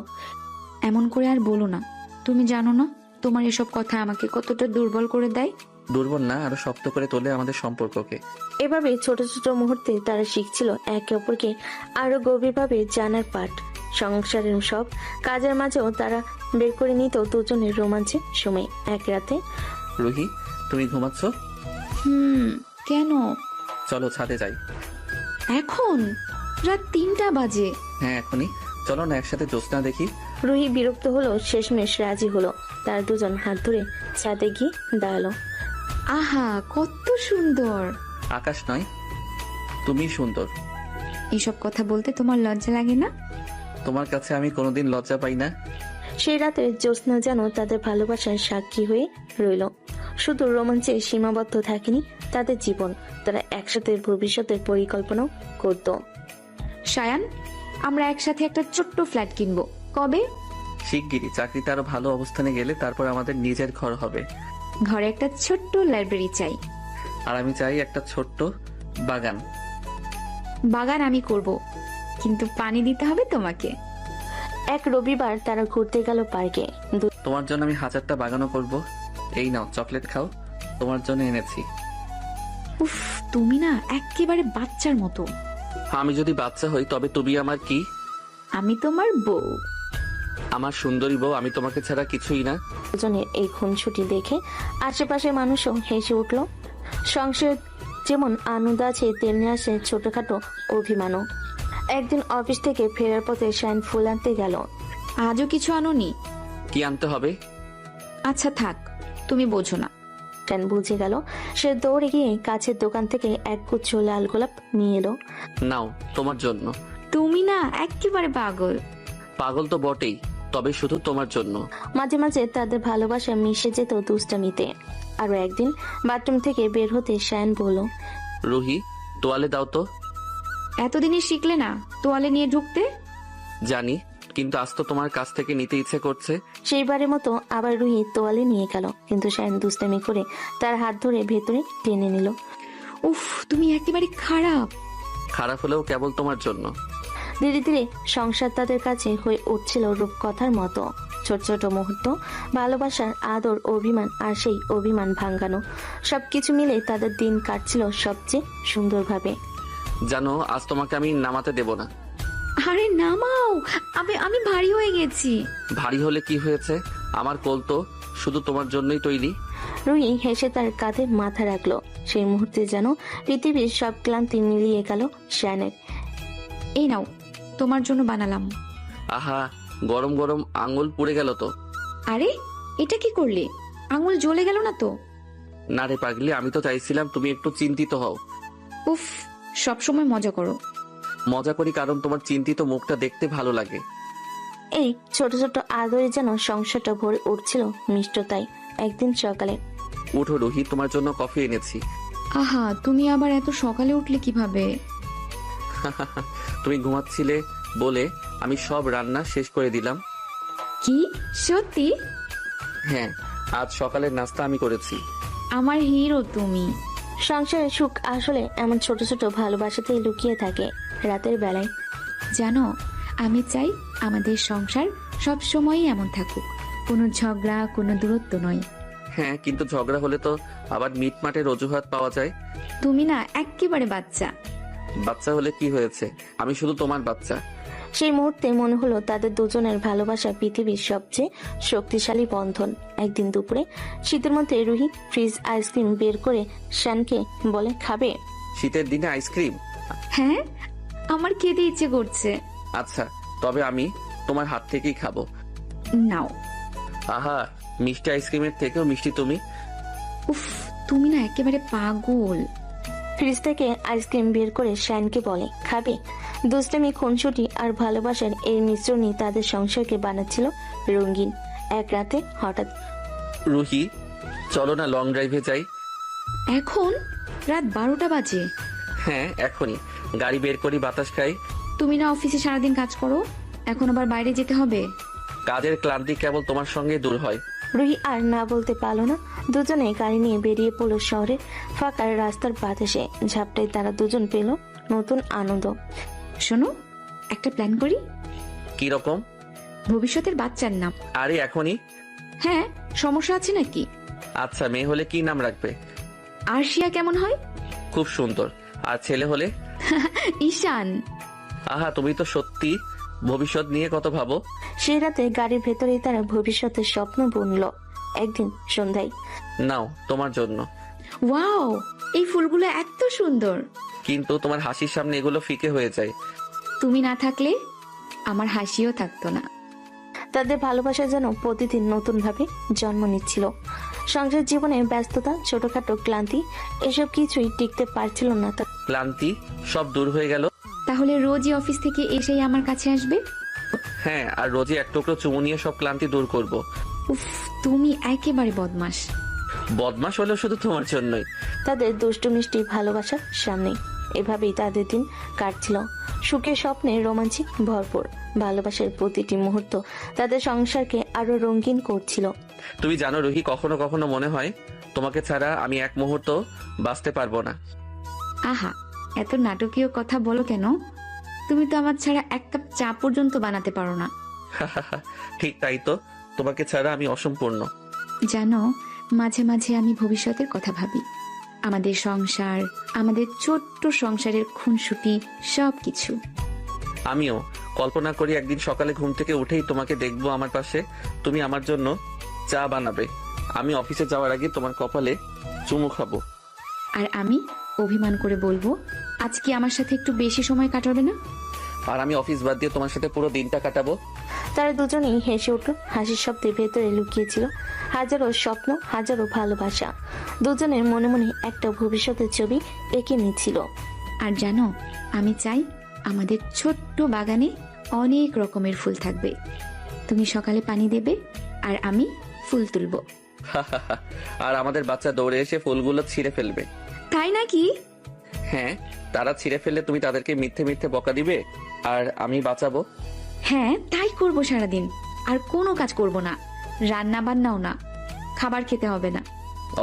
এমন করে আর বলো না, তুমি জানো না তোমার এসব কথা আমাকে কতটা দুর্বল করে দেয়। দুর্বল না, আরো শক্ত করে তোলে আমাদের সম্পর্ককে। এভাবে ছোট ছোট মুহূর্তে তারা শিখছিল একে অপরকে আরো গভীরভাবে জানার পাঠ। সংসারের সব কাজের মাঝেও তারা বের করে নিত দুজনের রোমাঞ্চের সময়। এক রাতে, রুহি তুমি ঘুমাচ্ছ? কেন? চলো ছাদে যাই। এখন রাত 3টা বাজে। হ্যাঁ এখনই চলো না, একসাথে জ্যোৎস্না দেখি। রুহি বিরক্ত হলো, শেষমেশ রাজি হলো। তার দুজন হাত ধরে ছাদে গিয়ে দাঁড়ালো। আহা, কত সুন্দর! আকাশ নয়, তুমি সুন্দর। এসব কথা বলতে তোমার লজ্জা লাগে না? তোমার কাছে আমি কোনোদিন লজ্জা পাই না। সেই রাতে জ্যোৎস্না যেন তাদের ভালোবাসার সাক্ষী হয়ে রইল। শুধু রোমাঞ্চে সীমাবদ্ধ থাকেনি তাদের জীবন, তারা একসাথে ভবিষ্যতের পরিকল্পনাও করত। সায়ান, আমরা একসাথে একটা ছোট্ট ফ্ল্যাট কিনবো। কবে? শিগগিরই, চাকরিতে আরো ভালো অবস্থানে গেলে তারপর আমাদের নিজের ঘর হবে। ঘরে একটা ছোট্ট লাইব্রেরি চাই। আর আমি চাই একটা ছোট্ট বাগান। বাগান আমি করব, কিন্তু পানি দিতে হবে তোমাকে। এক রবিবার তারা ঘুরতে গেল পার্কে। তোমার জন্য আমি 1000টা বাগানও করব। এই নাও চকলেট খাও, তোমার জন্য এনেছি। উফ, তুমি না একেবারে বাচ্চার মতো। আমি যদি বাচ্চা হই তবে তুমি আমার কি? আমি তোমার বউ। আমার সুন্দরী বউ, আমি তোমাকে ছাড়া কিছুই না। দুজনের এই খুনসুটি দেখে আশেপাশের মানুষও হেসে উঠল। সংসার যেমন আনন্দ আছে, তেমনি আছে ছোটখাটো অভিমানও। একদিন অফিস থেকে ফেরার পথে শাইন ফুল আনতে গেল। আজও কিছু আনোনি? কি আনতে হবে? আচ্ছা থাক, তুমি বোঝো না। শাইন বুঝে গেল। সে দৌড়ে গিয়ে কাছের দোকান থেকে এক গুচ্ছ লাল গোলাপ নিয়ে এলো। নাও তোমার জন্য। তুমি না একেবারে পাগল। পাগল তো বটেই, তবে শুধু তোমার জন্য। মাঝে মাঝে তাদের ভালোবাসা মিশে যেত দুষ্টামিতে। আরো একদিন বাথরুম থেকে বের হতে শাইন বলল, রুহি তোয়ালে দাও তো। এতদিনই শিখলে না তোয়ালে নিয়ে ঢুকতে? জানি, কিন্তু আজ তো তোমার কাছ থেকে নিতে ইচ্ছে করছে। সেইবারের মতো আবার রুহি তোয়ালে নিয়ে গেল, কিন্তু শাইন দুষ্টামি করে তার হাত ধরে ভেতরে টেনে নিল। উফ, তুমি একেবারে খারাপ। খারাপ হলেও কেবল তোমার জন্য। ধীরে ধীরে সংসার তাদের কাছে হয়ে উঠছিল রূপকথার মতো। ছোট ছোট মুহূর্ত, ভালোবাসার আদর, অভিমান, আর সেই অভিমান ভাঙানো, সবকিছু মিলে তাদের দিন কাটছিল সবচেয়ে সুন্দরভাবে। জানো, আজ তোমাকে আমি নামাতে দেব না। আরে নামাও, আমি ভারী হয়ে গেছি। ভারী হলে কি হয়েছে? আমার কোল তো শুধু তোমার জন্যই তৈরি। রুহি হেসে তার কাঁধে মাথা রাখলো। সেই মুহূর্তে যেন পৃথিবীর সব ক্লান্তি মিলিয়ে গেল শায়নের। এই নাও, তোমার জন্য বানালাম। আহা, গরম গরম আঙুল পুড়ে গেল তো। আরে এটা কি করলে? আঙুল জ্বলে গেল না তো? না রে পাগলি, আমি তো চাইছিলাম তুমি একটু চিন্তিত হও। উফ, সবসময় মজা করো। মজা করি কারণ তোমার চিন্তিত মুখটা দেখতে ভালো লাগে। এই ছোট ছোট আদরে যেন সংসারটা ভরে উঠছিল মিষ্টতায়। একদিন সকালে, উঠো রুহি, তোমার জন্য কফি এনেছি। আহা, তুমি আবার এত সকালে উঠলে কিভাবে? তুমি ঘুমাচ্ছিলে বলে আমি সব রান্না শেষ করে দিলাম। কি সত্যি? হ্যাঁ, আজ সকালের নাস্তা আমি করেছি। আমার হিরো তুমি। সংসারের সুখ আসলে এমন ছোট ছোট ভালোবাসাতেই লুকিয়ে থাকে। রাতের বেলায়, জানো, আমি চাই আমাদের সংসার সব সময়ই এমন থাকুক, কোনো ঝগড়া, কোনো দূরত্ব নয়। হ্যাঁ, কিন্তু ঝগড়া হলে তো আবার মিটমাটের অজুহাত পাওয়া যায়। তুমি না একেবারে বাচ্চা। বাচ্চা হলে কি হয়েছে, আমি শুধু তোমার বাচ্চা। সেই মুহূর্তে মনে হলো তাদের দুজনের ভালোবাসা পৃথিবীর সবচেয়ে শক্তিশালী বন্ধন। একদিন দুপুরে শীতের মধ্যে রুহি ফ্রিজ আইসক্রিম বের করে শানকে বলে, খাবে? শীতের দিনে আইসক্রিম? হ্যাঁ, আমার খেতে ইচ্ছে করছে। আচ্ছা, তবে আমি তোমার হাত থেকেই খাবো। নাও। আহা, মিষ্টি আইসক্রিমের থেকেও মিষ্টি তুমি। উফ, তুমি না একেবারে পাগল। ফ্রিজ থেকে আইসক্রিম বের করে শানকে বলে, খাবে? দুষ্টামি, খুনসুটি আর ভালোবাসার এই মিশ্রণই তাদের সংসারকে বানাচ্ছিল রঙিন। এক রাতে হঠাৎ, রুহি, চলো না লং ড্রাইভে যাই। এখন রাত 12টা বাজে। হ্যাঁ, এখনই গাড়ি বের করি, বাতাস খাই। তুমি না অফিসে সারাদিন কাজ করো, এখন আবার বাইরে যেতে হবে? কাজের ক্লান্তি কেবল তোমার সঙ্গে দূর হয়। রুহি আর না বলতে পারলো না। দুজনে গাড়ি নিয়ে বেরিয়ে পড়লো শহরে ফাঁকা রাস্তার বাতাসে। ঝাপটায় তারা দুজন পেল নতুন আনন্দ। শোনো, একটা প্ল্যান করি। কি রকম? ভবিষ্যতের বাচ্চার নাম। আরে এখনই? হ্যাঁ, সমস্যা আছে নাকি? আচ্ছা, মেয়ে হলে কি নাম রাখবে? আরশিয়া কেমন হয়? খুব সুন্দর। আর ছেলে হলে? ঈশান। আহা, তুমি তো সত্যি ভবিষ্যৎ নিয়ে কত ভাবো। সেই রাতে গাড়ির ভেতরেই তারা ভবিষ্যতের স্বপ্ন বুনল। একদিন সন্ধ্যায়, নাও তোমার জন্য। ওয়াও, এই ফুলগুলো এত সুন্দর। কিন্তু তোমার হাসির সামনে এগুলো ফিকে হয়ে যায়। তুমি না থাকলে আমার হাসিও থাকতো না। তাদের ভালোবাসা যেন প্রতিদিন নতুন ভাবে জন্ম নিচ্ছিল। সংসার জীবনে ব্যস্ততা, ছোটখাটো ক্লান্তি, এসব কিছুই টিকতে পারছিল না। ক্লান্তি সব দূর হয়ে গেল। তাহলে রোজই অফিস থেকে এসেই আমার কাছে আসবে? হ্যাঁ, আর রোজই এক টুকরো চুমু নিয়ে সব ক্লান্তি দূর করব। উফ, তুমি একেবারে বদমাশ। বদমাশ হলেও শুধু তোমার জন্যই। তাদের দুষ্টু মিষ্টি ভালোবাসার সামনে এভাবেই তাদের দিন কাটছিল, সুখে স্বপ্নে রোমাঞ্চে ভরপুর। ভালোবাসার প্রতিটি মুহূর্ত তাদের সংসারকে আরো রঙিন করছিল। তুমি জানো রুহি, কখনো কখনো মনে হয় তোমাকে ছাড়া আমি এক মুহূর্ত বাঁচতে পারবো না। আহা, এত নাটকীয় কথা বলো কেন? তুমি তো আমার ছাড়া এক কাপ চা পর্যন্ত বানাতে পারো না। ঠিক তাই তো, তোমাকে ছাড়া আমি অসম্পূর্ণ। জানো, মাঝে মাঝে আমি ভবিষ্যতের কথা ভাবি। আমাদের সংসার, আমাদের ছোট্ট সংসারের খুনসুটি, সবকিছু। আমিও কল্পনা করি একদিন সকালে ঘুম থেকে উঠেই তোমাকে দেখবো আমার পাশে, তুমি আমার জন্য চা বানাবে, আমি অফিসে যাওয়ার আগে তোমার কপালে চুমু খাবো। আর আমি অভিমান করে বলবো, আজকে আমার সাথে একটু বেশি সময় কাটাবে না? আর আমি অফিস বাদ দিয়ে তোমার সাথে পুরো দিনটা কাটাবো। তারা দুজনেই হেসে উঠল। হাসির শব্দের ভেতরে লুকিয়েছিল হাজারো স্বপ্ন, হাজারো ভালোবাসা। দুজনের মনে মনে একটা ভবিষ্যতের ছবি এঁকে নিচ্ছিল। আর জানো, আমি চাই আমাদের ছোট্ট বাগানে অনেক রকমের ফুল থাকবে। তুমি সকালে পানি দেবে আর আমি ফুল তুলবো। আর আমাদের বাচ্চা দৌড়ে এসে ফুলগুলো ছিঁড়ে ফেলবে। তাই নাকি? হ্যাঁ, তারা ছিঁড়ে ফেললে তুমি তাদেরকে মিথ্যে মিথ্যে বকা দিবে আর আমি বাঁচাবো। হ্যাঁ, তাই করবো সারাদিন। আর কোনো কাজ করব না, রান্না বান্নাও না, খাবার খেতে হবে না।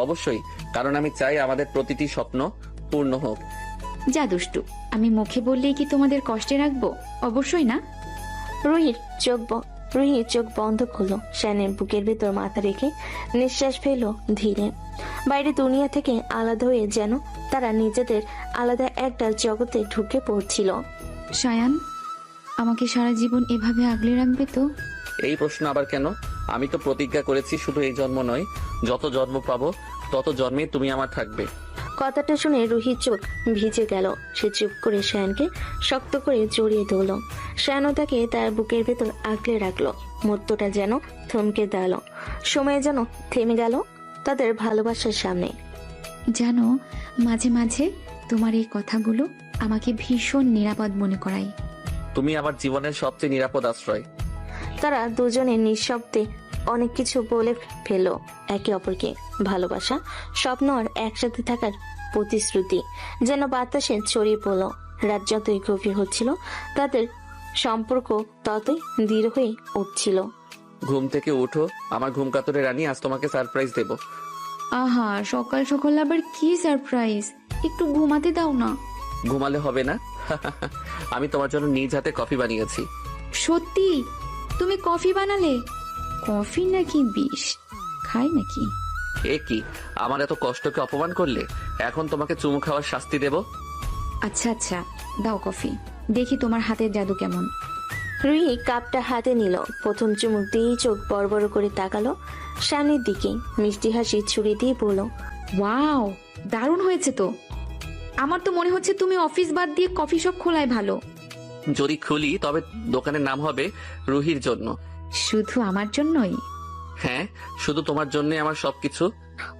অবশ্যই, কারণ আমি চাই আমাদের প্রতিটি স্বপ্ন পূর্ণ হোক। যা দুষ্টু, আমি মুখে বললেই কি তোমাদের কষ্টে রাখবো? অবশ্যই না। রুহির চোখ বন্ধ করলো। শ্যানের বুকের ভেতর মাথা রেখে নিঃশ্বাস ফেলল ধীরে। বাইরে দুনিয়া থেকে আলাদা হয়ে যেন তারা নিজেদের আলাদা একটা জগতে ঢুকে পড়ছিল। শায়ান, আমাকে সারা জীবন এভাবে আগলে রাখবে তো? এই প্রশ্ন আবার কেন? আমি তো প্রতিজ্ঞা করেছি শুধু এই জন্ম নয়, যত জন্ম পাবো তত জন্মে তুমি আমার থাকবে। কথাটা শুনে রুহির চোখ ভিজে গেল। সে চুপ করে শায়ানকে শক্ত করে জড়িয়ে ধরল। শায়ানও তাকে তার বুকের ভেতর আগলে রাখলো। মুহূর্তটা যেন থমকে দাঁড়ালো, সময় যেন থেমে গেল তাদের ভালোবাসার সামনে। জানো, মাঝে মাঝে তোমার এই কথাগুলো আমাকে ভীষণ নিরাপদ মনে করায়। তুমি আমার জীবনের সবচেয়ে নিরাপদ আশ্রয়। তারা দুজনে নিঃশব্দে অনেক কিছু বলে ফেলল একে অপরকে। ভালোবাসা, স্বপ্ন আর একসাথে থাকার প্রতিশ্রুতি যেন বাতাসে ছড়িয়ে পড়ল। রাত যতই গভীর হচ্ছিল তাদের সম্পর্ক ততই দৃঢ় হয়ে উঠছিল। ঘুম থেকে উঠো আমার ঘুম কাতরে রানী, আজ তোমাকে সারপ্রাইজ দেব। আহা, সকাল সকাল আবার কি সারপ্রাইজ? একটু ঘুমাতে দাও না। ঘুমালে হবে না, আমি তোমার জন্য নিজ হাতে কফি বানিয়েছি। সত্যি? তুমি কফি বানালে? কফি নাকি বিষ খাই নাকি? এ কি, আমার এত কষ্টকে অপমান করলে? এখন তোমাকে চুমু খাওয়ার শাস্তি দেব। আচ্ছা আচ্ছা, দাও কফি, দেখি তোমার হাতের জাদু কেমন। রুহি কাপটা হাতে নিল। প্রথম চুমুক দিয়েই চোখ বড় বড় করে তাকালো সামনের দিকে, মিষ্টি হাসি ছুড়ে দিয়ে বলল, ওয়াও, দারুণ হয়েছে তো। আমার তো মনে হচ্ছে তুমি অফিস বাদ দিয়ে কফি শপ খোলাই ভালো। যদি খুলি তবে দোকানের নাম হবে রুহির জন্য। শুধু আমার জন্যই? হ্যাঁ, শুধু তোমার জন্যই আমার সবকিছু।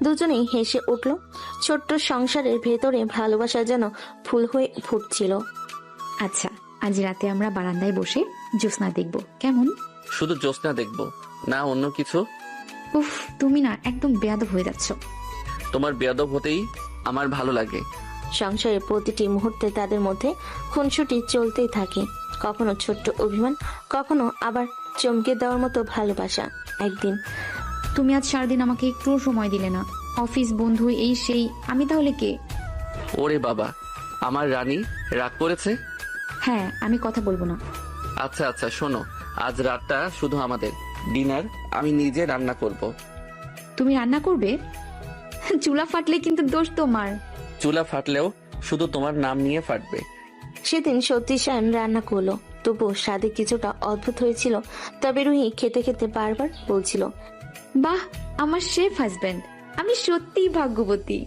দুজনেই হেসে উঠল। ছোট্ট সংসারের ভেতরে ভালোবাসা যেন ফুল হয়ে ফুটছিল। আচ্ছা, আজ রাতে আমরা বারান্দায় বসে জ্যোৎস্না দেখব, কেমন? শুধু জ্যোৎস্না দেখবো না, অন্য কিছু? উফ, তুমি না একদম বেয়াদব হয়ে যাচ্ছ। তোমার বেয়াদব হতেই আমার ভালো লাগে। সংসারের প্রতিটি মুহূর্তে তাদের মধ্যে খুনসুটি চলতেই থাকে, কখনো ছোট্ট অভিমান, কখনো আবার চমকে দেওয়ার মতো ভালোবাসা। একদিন, তুমি আজ সারাদিন আমাকে একটুও সময় দিলে না, অফিস, বন্ধু, এই সেই, আমি তাহলে কে? ওরে বাবা, আমার রানী রাগ করেছে? হ্যাঁ, আমি কথা বলবো না। আচ্ছা আচ্ছা, শোনো, আজ রাতটা শুধু আমাদের, ডিনার আমি নিজে রান্না করব। তুমি রান্না করবে? চুলা ফাটলে কিন্তু দোষ তোমার। চুলা ফাটলেও শুধু তোমার নাম নিয়ে ফাটবে। সেদিন সত্যি সায়ন রান্না করলো, তবুও স্বাদে কিছুটা অদ্ভুত হয়েছিল। তবে রুহি খেতে খেতে বারবার বলছিল, বাহ, আমার শেফ হাজবেন্ড, আমি সত্যিই ভাগ্যবতী।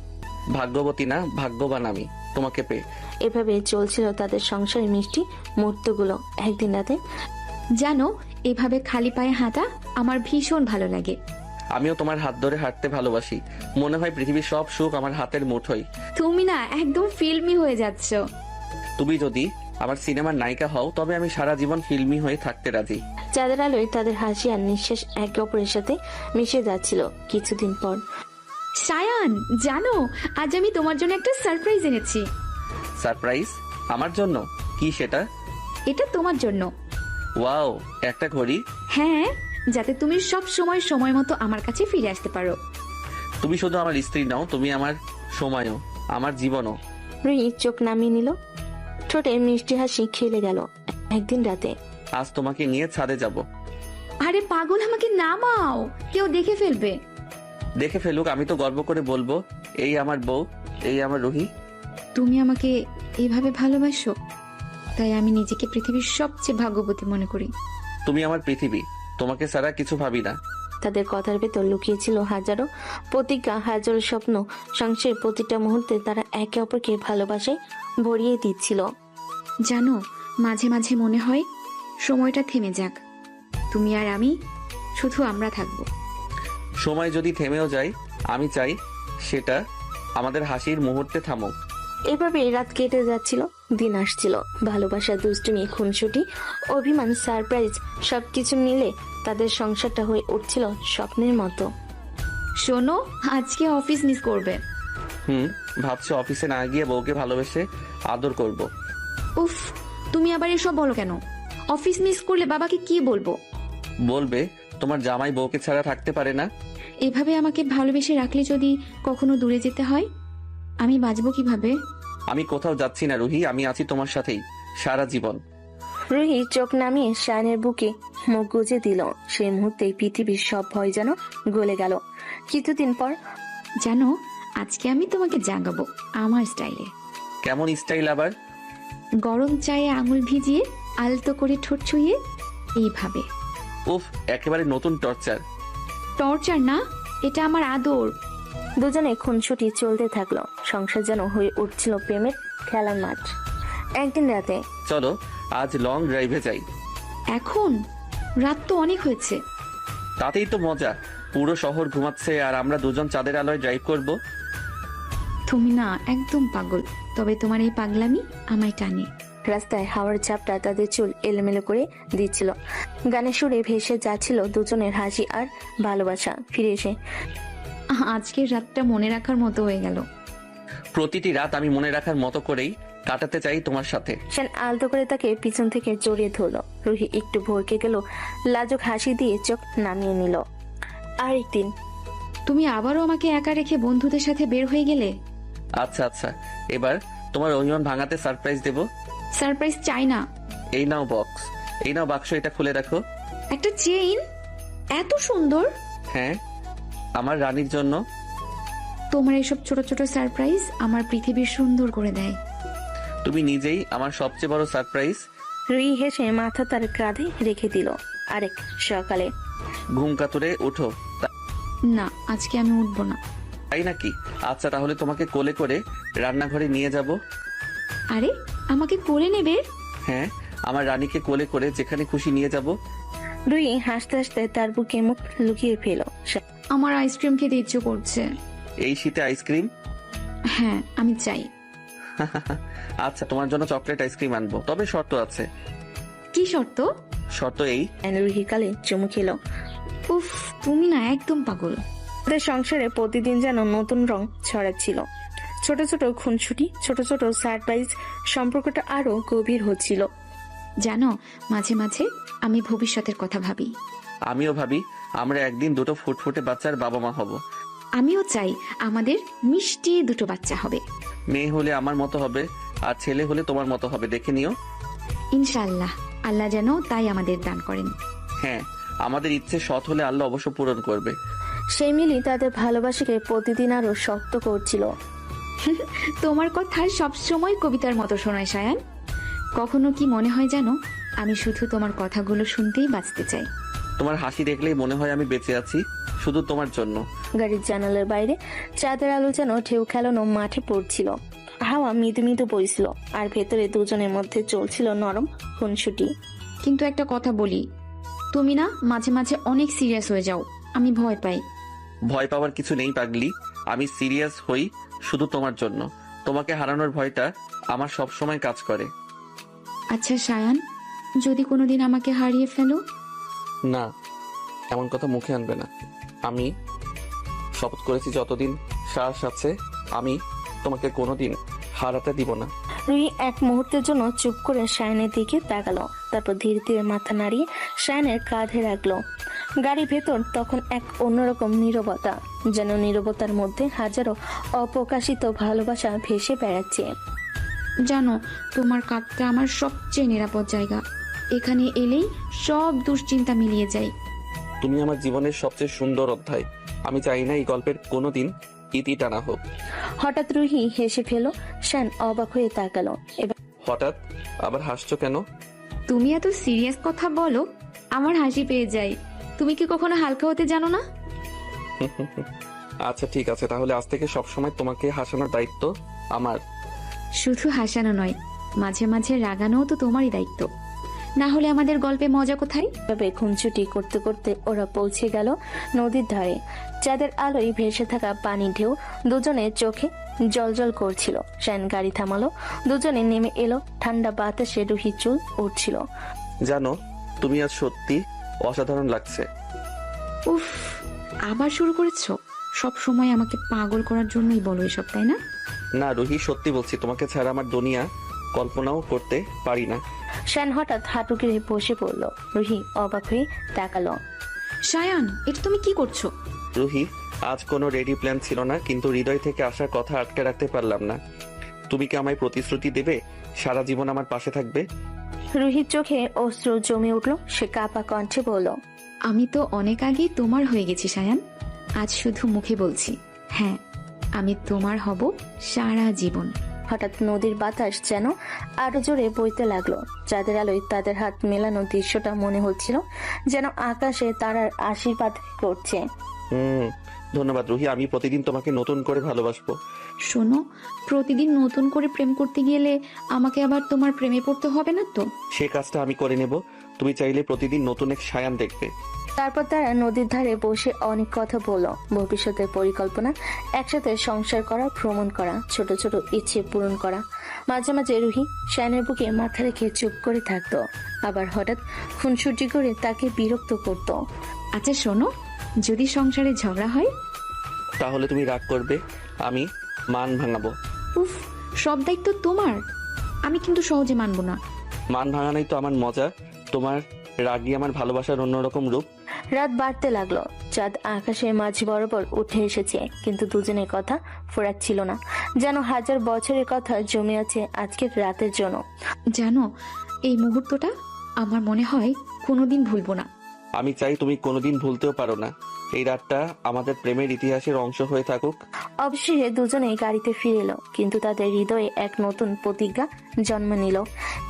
ভাগ্যবতী না, ভাগ্যবান আমি তোমাকে পেয়ে। এভাবে চলছিল তাদের সংসারের মিষ্টি মুহূর্তগুলো। একদিন রাতে, জানো, এভাবে খালি পায়ে হাঁটা আমার ভীষণ ভালো লাগে। আমিও তোমার হাত ধরে হাঁটতে ভালোবাসি, মনে হয় পৃথিবীর সব সুখ আমার হাতের মুঠোয়। তুমি না একদম ফিল্মি হয়ে যাচ্ছ। তুমি যদি আমার সিনেমার নায়িকা হও তবে আমি সারা জীবন ফিল্মি হয়ে থাকতে রাজি। চাঁদের আলোয় তাদের হাসি আর নিঃশ্বাস একে অপরের সাথে মিশে যাচ্ছিল। কিছুদিন পর, সায়ান, জানো, আজ আমি তোমার জন্য একটা সারপ্রাইজ এনেছি। সারপ্রাইজ? আমার জন্য? কি সেটা? এটা তোমার জন্য। ওয়াও, একটা ঘড়ি? হ্যাঁ, যাতে তুমি সব সময় সময় মতো আমার কাছে ফিরে আসতে পারো। তুমি শুধু আমার স্ত্রী নাও, তুমি আমার সময়ও, আমার জীবনও। রুহি চোখ নামিয়ে নিল, ঠোঁটে মিষ্টি হাসি খেলে গেল। একদিন রাতে, আজ তোমাকে নিয়ে ছাদে যাব। আরে পাগল, আমাকে নামাও, কেউ দেখে ফেলবে। দেখে ফেলুক, আমি তো গর্ব করে বলবো, এই আমার বউ, এই আমার রুহি। তুমি আমাকে এইভাবে ভালোবাসো, তাই আমি নিজেকে পৃথিবীর সবচেয়ে ভাগ্যবতী মনে করি। তুমি আমার পৃথিবী, তোমাকে ছাড়া কিছু ভাবি না। তাদের কথার ভেতর লুকিয়েছিল হাজারো প্রতিজ্ঞা, হাজারো স্বপ্ন। সংসারের প্রতিটা মুহূর্তে তারা একে অপরকে ভালোবাসায় ভরিয়ে দিচ্ছিল। জানো, মাঝে মাঝে মনে হয় সময়টা থেমে যাক, তুমি আর আমি, শুধু আমরা থাকবো। সময় যদি থেমেও যায়, আমি চাই সেটা আমাদের হাসির মুহূর্তে থামুক। এভাবে রাত কেটে যাচ্ছিল, দিন আসছিল। ভালোবাসা, দুষ্টুমি, খুনসুটি, অভিমান, সারপ্রাইজ, সবকিছু মিলে তাদের সংসারটা হয়ে উঠছিল স্বপ্নের মতো। শোনো, আজকে অফিস মিস করবে। ভাবছো অফিসে না গিয়ে বউকে ভালোবেসে আদর করব? উফ, তুমি আবার এসব বলো কেন? অফিস মিস করলে বাবাকে কি বলবো? বলবে তোমার জামাই বউকে ছাড়া থাকতে পারে না। এভাবে আমাকে ভালোবেসে রাখলে যদি কখনো দূরে যেতে হয়, আমি বাঁচবো কিভাবে? আমি কোথাও যাচ্ছি না রুহি, আমি আছি তোমার সাথেই সারা জীবন। রুহি চোখ নামিয়ে শায়নের বুকে মুখ গুজে দিল। সেই মুহূর্তে পৃথিবীর সব ভয় যেন গলে গেল। কিছুদিন পর, জানো, আজকে আমি তোমাকে জাগাবো আমার স্টাইলে। কেমন স্টাইল আবার? গরম চায়ে আঙুল ভিজিয়ে আলতো করে ঠোঁট ছুঁয়ে এইভাবে। উফ, একেবারে নতুন টর্চার। টর্চার না, এটা আমার আদর। দুজনে খুনসুটি চলতে থাকলো। সংসার যেন হয়ে উঠছিল প্রেমের খেলার মাঠ। একদিন রাতে, চলো আজ লং ড্রাইভে যাই। এখন? রাত তো অনেক হয়েছে। তাতেই তো মজা, পুরো শহর ঘুমাচ্ছে আর আমরা দুজন চাঁদের আলোয় ড্রাইভ করব। তুমি না একদম পাগল, তবে তোমার এই পাগলামি আমায় টানে। রাস্তায় হাওয়ার ঝাপটা তাদের চুল এলোমেলো করে দিচ্ছিল। গানের সুরে ভেসে যাচ্ছিল দুজনের হাসি আর ভালোবাসা। ফিরে এসে, আজকের রাতটা মনে রাখার মতো হয়ে গেল। প্রতিটি রাত আমি মনে রাখার মতো করেই কাটাতে চাই তোমার সাথে। সেন আলতো করে তাকে পিছন থেকে জড়িয়ে ধরল। রুহি একটু ভরকে গেল, লাজুক হাসি দিয়ে চোখ নামিয়ে নিল। আরেকদিন, তুমি আবারও আমাকে একা রেখে বন্ধুদের সাথে বের হয়ে গেলে। আচ্ছা আচ্ছা, এবার তোমার অভিমান ভাঙাতে সারপ্রাইজ দেব। সারপ্রাইজ চাই না। এই নাও বক্স, এই নাও বাক্স, এটা খুলে রাখো। একটা চেইন? এত সুন্দর? হ্যাঁ, আমার রানীর জন্য। তোমার এসব ছোট ছোট সারপ্রাইজ আমার পৃথিবী সুন্দর করে দেয়। তুমি নিজেই আমার সবচেয়ে বড় সারপ্রাইজ। রুহি হেসে মাথা তার কাঁধে রেখে দিল। আরেক সকালে ঘুম কাতুরে উঠো। না, আজকে আমি উঠবো না। তাই নাকি? আচ্ছা, তাহলে তোমাকে কোলে করে রান্নাঘরে নিয়ে যাব। আরে, আমাকে কোলে নেবে? হ্যাঁ, আমার রানীকে কোলে করে যেখানে খুশি নিয়ে যাব। রুহি হাসতে হাসতে তার বুকে মুখ লুকিয়ে ফেল। আমার আইসক্রিম খেতে ইচ্ছে করছে। এই শীতে আইসক্রিম? হ্যাঁ, আমি চাই। আচ্ছা, তোমার জন্য চকলেট আইসক্রিম আনবো, তবে শর্ত আছে। কি শর্ত? শর্ত এই, রুহি কালে চুমু খেল। উফ, তুমি না একদম পাগল। তাদের সংসারে প্রতিদিন যেন নতুন রং ছড়াচ্ছিল। ছোট ছোট খুনসুটি, ছোট ছোট সারপ্রাইজ, সম্পর্কটা আরো গভীর হচ্ছিল। জানো, মাঝে মাঝে আমি ভবিষ্যতের কথা ভাবি। আমিও ভাবি আমরা একদিন দুটো ফুটফুটে বাচ্চার বাবা মা হব। আমিও চাই আমাদের মিষ্টি দুটো বাচ্চা হবে। মেয়ে হলে আমার মতো হবে, আর ছেলে হলে তোমার মতো হবে, দেখে নিও। ইনশাআল্লাহ, আল্লাহ যেন তাই আমাদের দান করেন। হ্যাঁ, আমাদের ইচ্ছে সৎ হলে আল্লাহ অবশ্য পূরণ করবে। সেই মিলি তাদের ভালোবাসাকে প্রতিদিন আরো শক্ত করছিল। তোমার কথা সবসময় কবিতার মতো শোনায় সায়ান। কখনো কি মনে হয় জানো, আমি শুধু তোমার কথাগুলো শুনতেই বাঁচতে চাই। তোমার হাসি দেখলেই মনে হয় আমি বেঁচে আছি শুধু তোমার জন্য। গাড়ির জানালার বাইরে চাঁদের আলো যেন ঢেউ খেলানো মাঠে পড়ছিল। হাওয়া মৃদু মৃদু বইছিল, আর ভেতরে দুজনের মধ্যে চলছিল নরম খুনসুটি। কিন্তু একটা কথা বলি, তুমি না মাঝে মাঝে অনেক সিরিয়াস হয়ে যাও, আমি ভয় পাই। ভয় পাওয়ার কিছু নেই পাগলি, আমি সিরিয়াস হই শুধু তোমার জন্য। তোমাকে হারানোর ভয়টা আমার সব সময় কাজ করে। আচ্ছা সায়ান, যদি কোনোদিন আমাকে হারিয়ে ফেলো? না, এমন কথা মুখে আনবে না। আমি শপথ করেছি যতদিন শ্বাস আছে আমি তোমাকে কোনোদিন হারাতে দিব না। রুহি এক মুহূর্তের জন্য চুপ করে শায়নের দিকে তাকালো, তারপর ধীরে ধীরে মাথা নাড়িয়ে শায়নের কাঁধে রাখলো। গাড়ির ভেতর তখন এক অন্যরকম নীরবতা, যেন নীরবতার মধ্যে হাজারো অপ্রকাশিত ভালোবাসা ভেসে বেড়াচ্ছে। জানো, তোমার কাঁধটা আমার সবচেয়ে নিরাপদ জায়গা। এখানে এলেই সব দুশ্চিন্তা মিলিয়ে যায়। তুমি আমার জীবনের সবচেয়ে সুন্দর অধ্যায়। আমি চাই না এই গল্পের কোনোদিন ইতি টানা হোক। হঠাৎ রুহি হেসে ফেল। শান অবাক হয়ে তাকালো। এবার হঠাৎ আবার হাসছো কেন? তুমি এত সিরিয়াস কথা বলো, আমার হাসি পেয়ে যায়। তুমি কি কখনো হালকা হতে জানো না? আচ্ছা ঠিক আছে, তাহলে আজ থেকে সবসময় তোমাকে হাসানোর দায়িত্ব আমার। শুধু হাসানো নয়, মাঝে মাঝে রাগানোও তো তোমারই দায়িত্ব। না হলে আমাদের গল্পে মজা কোথায়? তবে খুনছুটি করতে করতে ওরা পৌঁছে গেল নদীর ধারে। চাঁদের আলোয় ভেসে থাকা পানি ঢেউ দুজনের চোখে জলজল করছিল। শান গাড়ি থামালো, দুজনে নেমে এলো। ঠান্ডা বাতাসে রুহি চুল উঠছিল। জানো, তুমি আজ সত্যি অসাধারণ লাগছে। উফ, আবার শুরু করেছো? সব সময় আমাকে পাগল করার জন্যই বলো এসব, তাই না? না রুহি, সত্যি বলছি, তোমাকে ছাড়া আমার দুনিয়া কল্পনাও করতে পারি না। শান হঠাৎ হাঁটু গেড়ে বসে পড়লো। রুহি অবাক হয়ে তাকালো। শায়ান, এটা তুমি কি করছো? রুহি, আজ কোনো রেডি প্ল্যান ছিল না, কিন্তু হৃদয় থেকে আসার কথা আটকে রাখতে পারলাম না। তুমি কি আমায় প্রতিশ্রুতি দেবে সারা জীবন আমার পাশে থাকবে? রুহির চোখে অশ্রু জমে উঠলো। সে কাঁপা কণ্ঠে বলল, আমি তো অনেক আগেই তোমার হয়ে গেছি শায়ান। আজ শুধু মুখে বলছি, হ্যাঁ, আমি তোমার হব সারা জীবন। হঠাৎ নদীর বাতাস যেন আরো জোরে বইতে লাগলো। চাঁদের আলোয় তাদের হাত মেলানো দৃশ্যটা মনে হচ্ছিল যেন আকাশে তারার আশীর্বাদ করছে। ধন্যবাদ রুহি, আমি প্রতিদিন তোমাকে নতুন করে ভালোবাসবো। শোনো, প্রতিদিন নতুন করে প্রেম করতে গেলে আমাকে আবার তোমার প্রেমে পড়তে হবে না তো? সে কাজটা আমি করে নেব। তুমি চাইলে প্রতিদিন নতুন এক সায়ান দেখবে। তারপর তারা নদীর ধারে বসে অনেক কথা বলল। ভবিষ্যতের পরিকল্পনা, একসাথে সংসার করা, ভ্রমণ করা, ছোট ছোট ইচ্ছে পূরণ করা। মাঝে মাঝে রুহি শায়নের বুকে মাথা রেখে চুপ করে থাকতো, আবার হঠাৎ খুনসুটি করে তাকে বিরক্ত করত। আচ্ছা শোনো, যদি সংসারে ঝগড়া হয় তাহলে তুমি রাগ করবে, আমি মান ভাঙাবো। উফ, সব দায়িত্ব তোমার। আমি কিন্তু সহজে মানবো না। মান ভাঙানোই তো আমার মজা। তোমার রাগই আমার ভালোবাসার অন্যরকম রূপ। রাত বাড়তে লাগলো। চাঁদ আকাশের মাঝ বরাবর উঠে এসেছে, কিন্তু দুজনের কথা ফোরাচ্ছিল না, যেন হাজার বছরের কথা জমে আছে আজকের রাতের জন্য। জানো, এই মুহূর্তটা আমার মনে হয় কোনোদিন ভুলবো না। আমি চাই তুমি কোনোদিন ভুলতেও পারো না। এই রাতটা আমাদের প্রেমের ইতিহাসের অংশ হয়ে থাকুক। অবশেষে দুজনেই গাড়িতে ফিরে এলো, কিন্তু তাদের হৃদয়ে এক নতুন প্রতিজ্ঞা জন্ম নিল।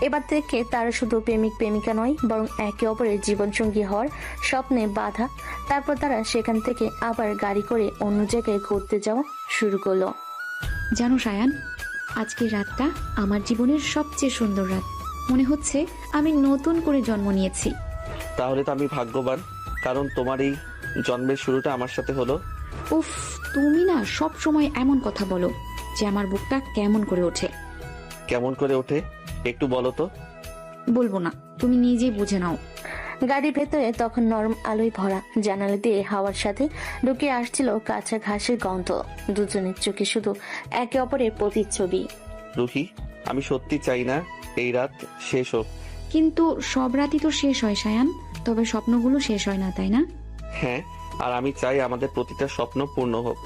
এবার থেকে তারা শুধু প্রেমিক প্রেমিকা নয়, বরং একে অপরের জীবনসঙ্গী হওয়ার স্বপ্নে বাঁধা। তারপর তারা সেখান থেকে আবার গাড়ি করে অন্য জায়গায় ঘুরতে যাওয়া শুরু করলো। জানো সায়ান, আজকের রাতটা আমার জীবনের সবচেয়ে সুন্দর রাত। মনে হচ্ছে আমি নতুন করে জন্ম নিয়েছি। তাহলে তো আমি ভাগ্যবান, কারণ তোমার এই জন্মের শুরুটা আমার সাথে হলো। উফ, তুমি না সব সময় এমন কথা বলো যে আমার বুকটা কেমন করে ওঠে। কেমন করে ওঠে একটু বলো তো। বলবো না, তুমি নিজেই বুঝে নাও। গাড়ির ভেতরে তখন নরম আলোয় ভরা, জানালা দিয়ে হাওয়ার সাথে ঢুকে আসছিল কাঁচা ঘাসের গন্ধ। দুজনের চোখে শুধু একে অপরের প্রতিচ্ছবি। রুহি, আমি সত্যি চাই না এই রাত শেষ হোক। কিন্তু সব রাতই তো শেষ হয় সায়ান, তবে স্বপ্নগুলো শেষ হয় না, তাই না? হ্যাঁ, আর আমি চাই আমাদের প্রতিটা স্বপ্ন পূর্ণ হোক।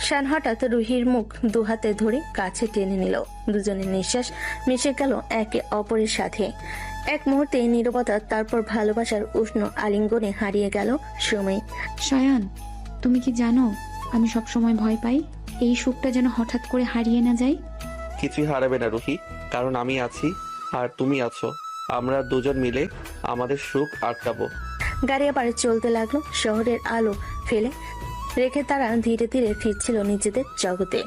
শান হঠাৎ রুহির মুখ দুহাতে ধরে কাছে টেনে নিল। দুজনের নিঃশ্বাস মিশে গেল একে অপরের সাথে। এক মুহূর্তে নীরবতা, তারপর ভালোবাসার উষ্ণ আলিঙ্গনে হারিয়ে গেল সময়। সায়ান, তুমি কি জানো আমি সব সময় ভয় পাই এই সুখটা যেন হঠাৎ করে হারিয়ে না যায়। কিছুই হারাবে না রুহি, কারণ আমি আছি আর তুমি আছো। আমরা দুজন মিলে আমাদের সুখ আটকাবো। গাড়ি আবার চলতে লাগলো। শহরের আলো ফেলে রেখে তারা ধীরে ধীরে ফিরছিল নিজেদের জগতে।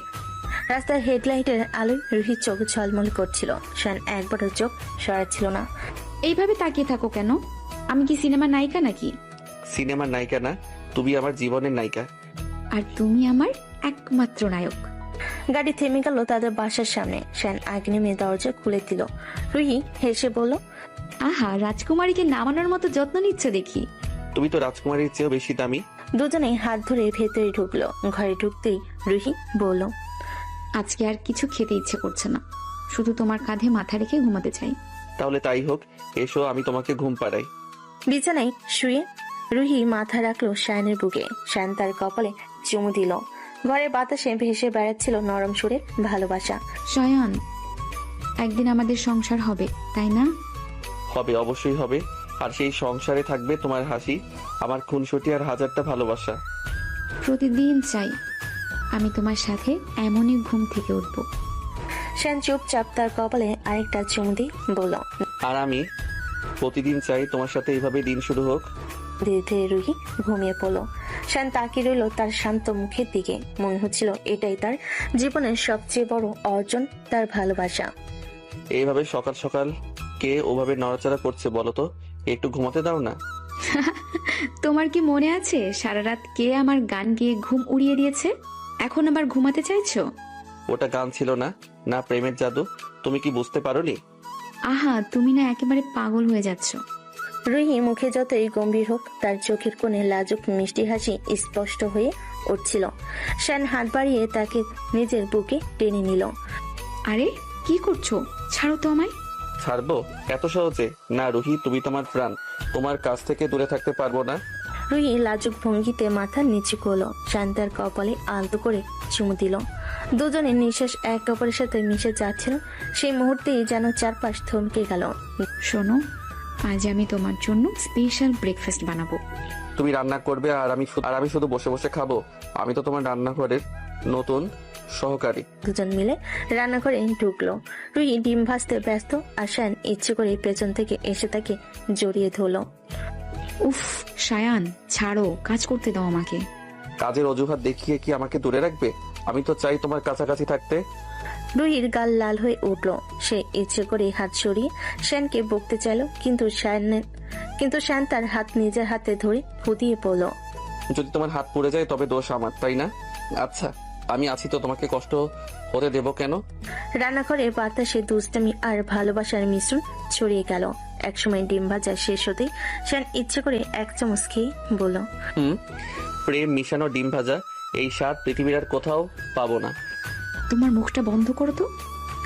রাস্তার হেডলাইটের আলোয় রুহির চোখ ঝলমল করছিল। শান একবারও চোখ সরাচ্ছিল না। এইভাবে তাকিয়ে থাকো কেন? আমি কি সিনেমার নায়িকা নাকি? সিনেমার নায়িকা না, তুমি আমার জীবনের নায়িকা। আর তুমি আমার একমাত্র নায়ক। গাড়ি থেমে গেল তাদের বাসার সামনে। শান আগে নেমে দরজা খুলে দিল। রুহি হেসে বলল, আহা, রাজকুমারীকে নামানোর মতো যত্ন নিচ্ছ দেখি। তুমি তো রাজকুমারীর চেয়েও বেশি দামি। দুজনে হাত ধরে ভেতরে ঢুকলো। ঘরে ঢুকতেই রুহি বলল, আজকে আর কিছু খেতে ইচ্ছে করছে না, শুধু তোমার কাঁধে মাথা রেখে ঘুমাতে চাই। তাহলে তাই হোক, এসো আমি তোমাকে ঘুম পাড়াই। বিছানায় শুয়ে রুহি মাথা রাখলো শায়নের বুকে। শায়ন তার কপালে চুমু দিল। ঘরের বাতাসে ভেসে বেড়াচ্ছিল নরম সুরের ভালোবাসা। শায়ন, একদিন আমাদের সংসার হবে, তাই না? হবে, অবশ্যই হবে। আর সেই সংসারে থাকবে তোমার হাসি, আমার খুনসুটি আর হাজারটা ভালোবাসা। প্রতিদিন চাই আমি তোমার সাথে এমনই ঘুম থেকে উঠব। শায়ন চুপচাপ তার কপালে আরেকটা চুমু দিয়ে বলল, আর আমি প্রতিদিন চাই তোমার সাথে এইভাবে দিন শুরু হোক। ধীরে ধীরে রুহি ঘুমিয়ে পড়লো। শায়ন তাকিয়ে রইল তার শান্ত মুখের দিকে। মনে হচ্ছিল এটাই তার জীবনের সবচেয়ে বড় অর্জন, তার ভালোবাসা। এইভাবে সকাল সকাল কে ওভাবে নড়াচড়া করছে বলো তো? একটু ঘুমাতে দাও না। তোমার কি মনে আছে সারা রাত কে আমার গান গেয়ে ঘুম উড়িয়ে দিয়েছে? এখন আবার ঘুমাতে চাইছো? ওটা গান ছিল না, না প্রেমের জাদু। তুমি কি বুঝতে পারোনি? আহা, তুমি না একেবারে পাগল হয়ে যাচ্ছ। রুহি মুখে যতই গম্ভীর হোক, তার চোখের কোণে লাজুক মিষ্টি হাসি স্পষ্ট হয়ে উঠছিল। শায়ন হাত বাড়িয়ে তাকে নিজের বুকে টেনে নিল। আরে কি করছো? ছাড়ো তো আমায়। ছাড়বো এত সহজে? না রুহি, তুমি তোমার প্রাণ, তোমার কাছ থেকে দূরে থাকতে পারবো না। রুহি লাজুক ভঙ্গিতে মাথা নিচু করলো। শায়ন তার কপালে আলতো করে চুমু দিল। দুজনের নিঃশ্বাস এক অপরের সাথে মিশে যাচ্ছিল। সেই মুহূর্তেই যেন চারপাশ থমকে গেল। শোনো, আজ আমি তোমার জন্য স্পেশাল ব্রেকফাস্ট বানাবো। তুমি রান্না করবে আর আমি শুধু বসে বসে খাবো? আমি তো তোমার রান্নাঘরের নতুন সহকারী। দুজন মিলে রান্নাঘরে ঢুকলো। রুহি ডিম ভাজতে ব্যস্ত, আর শায়ন ইচ্ছে করে পেছন থেকে এসে তাকে জড়িয়ে ধরলো। উফ শায়ান, ছাড়ো, কাজ করতে দাও আমাকে। কাজের অজুহাত দেখিয়ে কি আমাকে দূরে রাখবে? আমি তো চাই তোমার কাছাকাছি থাকতে। রুহির গাল লাল হয়ে উঠলো। সে ইচ্ছে করে হাত সরিয়ে শায়নকে বকতে চাইল, কিন্তু শায়ন তার হাত নিজের হাতে ধরে ফুটিয়ে পড়ল। যদি তোমার হাত পড়ে যায় তবে দোষ আমার, তাই না? আচ্ছা, আমি আছি তো, তোমাকে কষ্ট হতে দেব কেন? রান্নাঘরে বাতাসে দুষ্টামি আর ভালোবাসার মিশ্রণ ছড়িয়ে গেল। একসময় ডিম ভাজা শেষ হতেই শায়ন ইচ্ছে করে এক চামচ খেয়ে বলল, প্রেম মিশানো ডিম ভাজা, এই স্বাদ পৃথিবীর আর কোথাও পাবো না। তোমার মুখটা বন্ধ করো তো।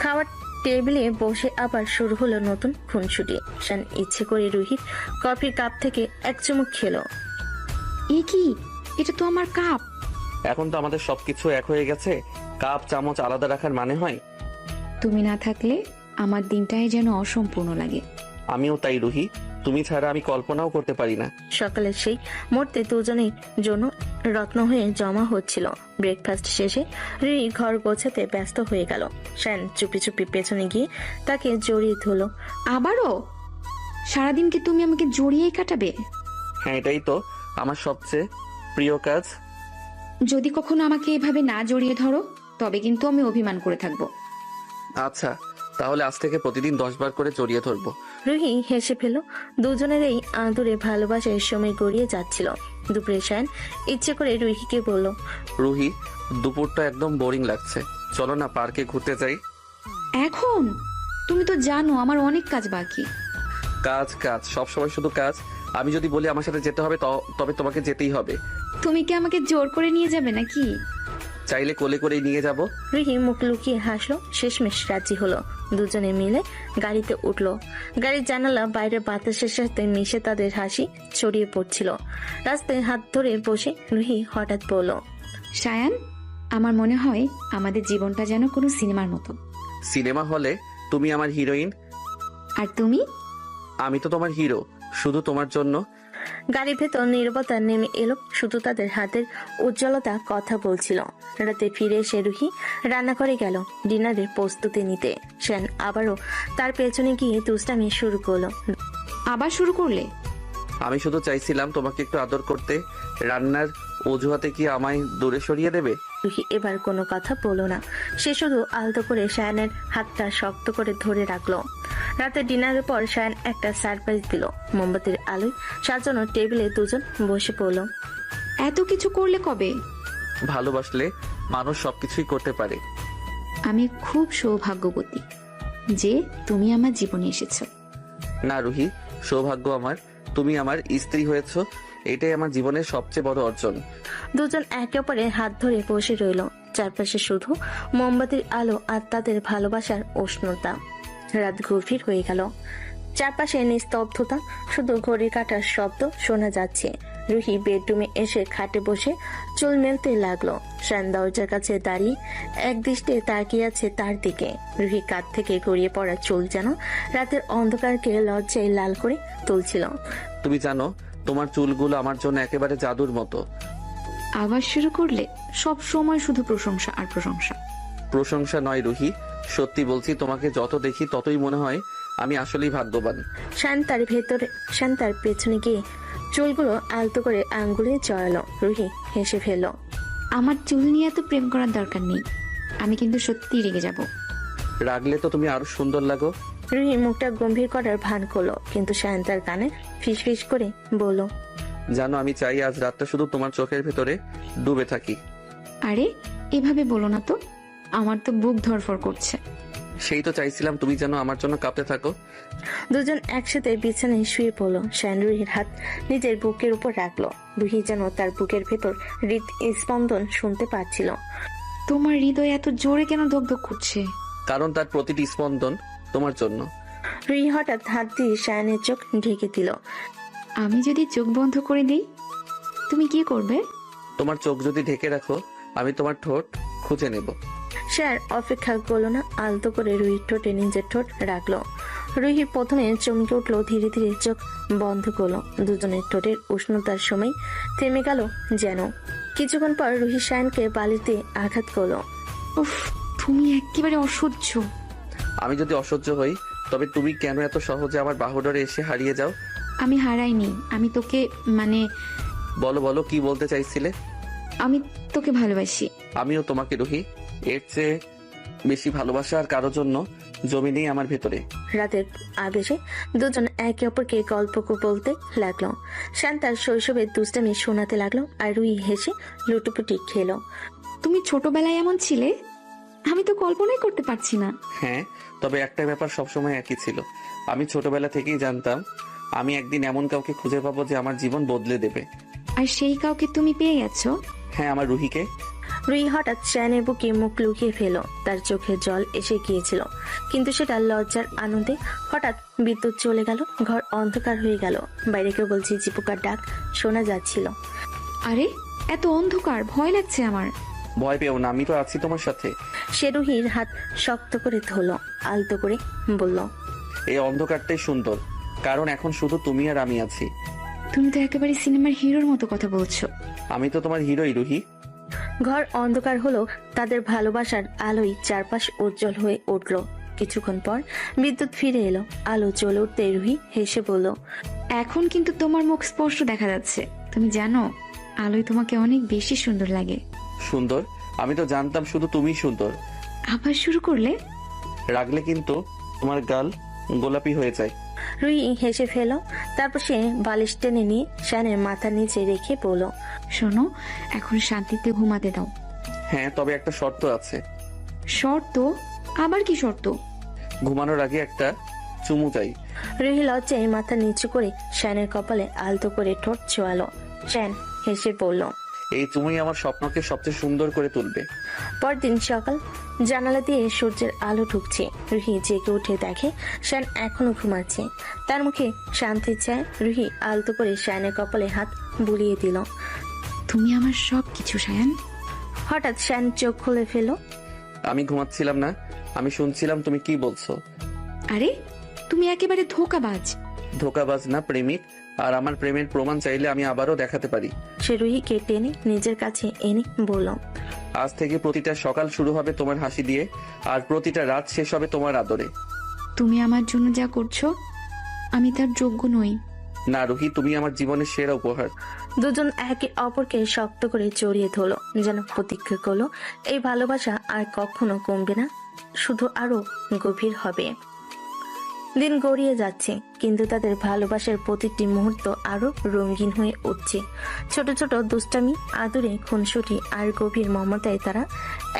খাওয়ার টেবিলে বসে আবার শুরু হলো নতুন খুনসুটি। শায়ন ইচ্ছে করে রুহির কফির কাপ থেকে এক চুমুক খেলো। এ কি? এটা তো আমার কাপ। এখন তো আমাদের সবকিছু এক হয়ে গেছে, কাপ চামচ আলাদা রাখার মানে হয়? তুমি না থাকলে আমার দিনটাই যেন অসম্পূর্ণ লাগে। আমিও তাই রুহি, তুমি ছাড়া আমি কল্পনাও করতে পারি না। সকালের সেই মুহূর্তে দুজনের জন্য রত্ন হয়ে জমা হচ্ছিল। ব্রেকফাস্ট শেষে রুহি ঘর গোছাতে ব্যস্ত হয়ে গেল। শায়ান চুপি চুপি পেছনে গিয়ে তাকে জড়িয়ে ধরলো। আবারও? সারাদিন কি তুমি আমাকে জড়িয়েই কাটাবে? হ্যাঁ, এটাই তো আমার সবচেয়ে প্রিয় কাজ। যদি কখনো আমাকে এভাবে না জড়িয়ে ধরো তবে কিন্তু আমি অভিমান করে থাকবো। আচ্ছা, তাহলে আজ থেকে প্রতিদিন 10 বার করে জড়িয়ে ধরবো। রুহি হেসে ফেল। দুজনের এই আদরে ভালোবাসার সময় গড়িয়ে যাচ্ছিল। দুপুরে শায়ান ইচ্ছে করে রুহিকে বলল, রুহি, দুপুরটা একদম বোরিং লাগছে, চলো না পার্কে ঘুরতে যাই। এখন? তুমি তো জানো আমার অনেক কাজ বাকি। কাজ কাজ, সবসময় শুধু কাজ। আমি যদি বলি আমার সাথে যেতে হবে তবে তোমাকে যেতেই হবে। তুমি কি আমাকে জোর করে নিয়ে যাবে নাকি? চাইলে কোলে করেই নিয়ে যাব। রুহি মুখ লুকিয়ে হাসলো। শেষমেশ রাজি হলো। দুজনে মিলে গাড়িতে উঠলো। গাড়ির জানালা বাইরের বাতাসের সাথে মিশে তাদের হাসি ছড়িয়ে পড়ছিল। রাস্তায় হাত ধরে বসে রুহি হঠাৎ বলল, শায়ান, আমার মনে হয় আমাদের জীবনটা যেন কোনো সিনেমার মতো। সিনেমা হলে তুমি আমার হিরোইন আর তুমি? আমি তো তোমার হিরো, শুধু তোমার জন্য। গাড়ির ভেতর নীরবতা নেমে এলো। শুধু তাদের হাতের উজ্জ্বলতা কথা বলছিল। রাতে ফিরে এসে রুহি রান্নাঘরে গেল ডিনারের প্রস্তুতি নিতে। শায়ান আবারও তার পেছনে গিয়ে দুষ্টামি শুরু করলো। আবার শুরু করলে? আমি শুধু চাইছিলাম তোমাকে একটু আদর করতে। রান্নার অজুহাতে কি আমায় দূরে সরিয়ে দেবে? রুহি এবার কোনো কথা বলল না। সে শুধু আলতো করে শায়ানের হাতটা শক্ত করে ধরে রাখলো। রাতে ডিনারের পর শায়ান একটা সারপ্রাইজ দিল। মোমবাতির আলোয় সাজানো টেবিলে দুজন বসে পড়ল। এত কিছু করলে কবে? ভালোবাসলে মানুষ সবকিছুই করতে পারে। আমি খুব সৌভাগ্যবতী যে তুমি আমার জীবনে এসেছো। না রুহি, সৌভাগ্য আমার তুমি আমার স্ত্রী হয়েছো, এটাই আমার জীবনের সবচেয়ে বড় অর্জন। দুজন একে অপরের হাত ধরে বসে রইল। চারপাশে শুধু মোমবাতির আলো আর তাদের ভালোবাসার উষ্ণতা। রাত গভীর হয়ে গেল। চারপাশে নিস্তব্ধতা, শুধু ঘড়ি কাটার শব্দ শোনা যাচ্ছে। রুহি বেডরুমে এসে খাটে বসে চুল মেলতে লাগলো। শায়ান দরজার কাছে দাঁড়িয়ে এক দৃষ্টে তাকিয়ে আছে তার দিকে। রুহি কাঁধ থেকে গড়িয়ে পড়া চুল যেন রাতের অন্ধকারকে লজ্জায় লাল করে তুলছিল। তুমি জানো তোমার চুলগুলো আমার জন্য একেবারে জাদুর মতো। আবার শুরু করলে? সব সময় শুধু প্রশংসা আর প্রশংসা। প্রশংসা নয় রুহি, সত্যি বলছি, তোমাকে যত দেখি ততই মনে হয় আমি আসলেই ভাগ্যবান। শায়ান তার পেছনে গিয়ে চুলগুলো আলতো করে আঙ্গুলে জড়ালো। রুহি হেসে ফেলল। আমার চুল নিয়ে এত প্রেম করার দরকার নেই, আমি কিন্তু সত্যিই রেগে যাব। রাগলে তো তুমি আরো সুন্দর লাগো। রুহি মুখটা গম্ভীর করার ভান করলো, কিন্তু শায়ান তার কানে ফিসফিস করে বলল, জানো আমি চাই আজ রাতটা শুধু তোমার চোখের ভেতরে ডুবে থাকি। আরে এভাবে বলো না তো, আমার তো বুক ধরফর করছে। সেই তো চাইছিলাম তুমি যেন আমার জন্য কাঁপতে থাকো। দুজন একসাথে বিছানায় শুয়ে পড়লো। শায়ান রুহির হাত নিজের বুকের উপর রাখলো। রুহি যেন তার বুকের ভেতর হৃদস্পন্দন শুনতে পাচ্ছিল। তোমার হৃদয় এত জোরে কেন ধকধক করছে? কারণ তার প্রতিটি স্পন্দন তোমার জন্য। রুহি হঠাৎ হাত দিয়ে শায়ানের চোখ ঢেকে দিল। আমি যদি চোখ বন্ধ করে দিই তুমি কি করবে? তোমার চোখ যদি ঢেকে রাখো আমি তোমার ঠোঁট খুঁজে নেব। শায়ান অপেক্ষা করলো না, আলতো করে রুহির ঠোঁটে নিজের ঠোঁট রাখলো। রুহি প্রথমে চমকে উঠলো, ধীরে ধীরে চোখ বন্ধ করলো। দুজনের ঠোঁটের উষ্ণতার সময় থেমে গেল যেন। কিছুক্ষণ পর রুহি শায়ানকে বালিতে আঘাত করলো। উফ, তুমি একেবারে অসহ্য। আমি যদি অসহ্য হই তবে তুমি কেন এত সহজে আমার বাহুডোরে এসে হারিয়ে যাও? আমি হারাইনি, আমি তোকে বলো বলো, কি বলতে চাইছিলে? আমি তোকে ভালোবাসি। আমিও তোমাকে রুহি, এর চেয়ে বেশি ভালোবাসা আর কারোর জন্য জমি নেই আমার ভেতরে। রাতের আবেশে দুজন একে অপরকে গল্প বলতে লাগলো। শায়ান তার শৈশবের দুষ্টামি শোনাতে লাগলো, আর রুহি হেসে লুটোপুটি খেলো। তুমি ছোটবেলায় এমন ছিলে? আমি তো কল্পনাই করতে পারছি না। হ্যাঁ, তবে একটা ব্যাপার সবসময় একই ছিল। আমি ছোটবেলা থেকেই জানতাম আমি একদিন এমন কাউকে খুঁজে পাবো যে আমার জীবন বদলে দেবে। আর সেই কাউকে তুমি পেয়ে গেছো? হ্যাঁ, আমার রুহিকে। রুহি হঠাৎ শায়ানের বুকে মুখ লুকিয়ে ফেলো। তার চোখে জল এসে গিয়েছিল, কিন্তু সেটা লজ্জার আনন্দে। হঠাৎ বিদ্যুৎ চলে গেল, ঘর অন্ধকার হয়ে গেল। বাইরে কেবল ঝিঝিপোকার ডাক শোনা যাচ্ছিল। আরে এত অন্ধকার, ভয় লাগছে আমার। ভয় পেও না, আমি তো আছি তোমার সাথে। সে রুহির হাত শক্ত করে ধরলো, আলতো করে বলল, এই অন্ধকারটাই সুন্দর, কারণ এখন শুধু তুমি আর আমি আছি। তুমি তো একেবারে সিনেমার হিরোর মতো কথা বলছো। আমি তো তোমার হিরোই রুহি। ঘর অন্ধকার হলো, তাদের ভালোবাসার আলোয় চারপাশ উজ্জ্বল হয়ে উঠল। কিছুক্ষণ পর বিদ্যুৎ ফিরে এলো। আলো জ্বলে উঠতে রুহি হেসে বলল, এখন কিন্তু তোমার মুখ স্পষ্ট দেখা যাচ্ছে। তুমি জানো আলোয় তোমাকে অনেক বেশি সুন্দর লাগে। সুন্দর? আমি তো জানতাম শুধু তুমিই সুন্দর। আবার শুরু করলে? রাগলে কিন্তু তোমার গাল গোলাপি হয়ে যায়। রুহি হেসে ফেল। তারপর সে বালিশ টেনে নিয়ে শানের মাথার নিচে রেখে বলল, শোনো, এখন শান্তিতে ঘুমাতে দাও। হ্যাঁ, তবে একটা শর্ত আছে। শর্ত? আবার কি শর্ত? ঘুমানোর আগে একটা চুমু চাই। রুহি লজ্জায় মাথা নিচু করে শানের কপালে আলতো করে ঠোঁট ছোঁয়ালো। শান হেসে বলল, এই চুমুই আমার স্বপ্নকে সবচেয়ে সুন্দর করে তুলবে। পরদিন সকাল, জানালা দিয়ে সূর্যের আলো ঢুকছে। রুহি জেগে উঠে দেখে শান এখনো ঘুমাচ্ছে। তার মুখে শান্তি চায়। রুহি আলতো করে শানের কপালে হাত বুলিয়ে দিল। তুমি আমার সব কিছু শায়ান। হঠাৎ শান চোখ খুলে ফেল। আমি ঘুমাচ্ছিলাম না, আমি শুনছিলাম তুমি কি বলছো। আরে তুমি একেবারে ধোঁকাবাজ। ধোকাবাজ না, প্রেমিক। আর আমার প্রেমের প্রমাণ চাইলে আমি আবারও দেখাতে পারি। সে রুহিকে টেনে নিজের কাছে এনে বলল, আজ থেকে প্রতিটা সকাল শুরু হবে তোমার হাসি দিয়ে, আর প্রতিটা রাত শেষ হবে তোমার আদরে। তুমি আমার জন্য যা করছো আমি তার যোগ্য নই। না রুহি, তুমি আমার জীবনের সেরা উপহার। দুজন একে অপরকে শক্ত করে জড়িয়ে ধরলো, যেন প্রতিজ্ঞা করলো এই ভালোবাসা আর কখনো কমবে না, শুধু আরো গভীর হবে। দিন গড়িয়ে যাচ্ছে, কিন্তু তাদের ভালোবাসার প্রতিটি মুহূর্ত আরো রঙিন হয়ে উঠছে। ছোট ছোট দুষ্টামি, আদুরে, খুনসুটি আর গভীর মমতায় তারা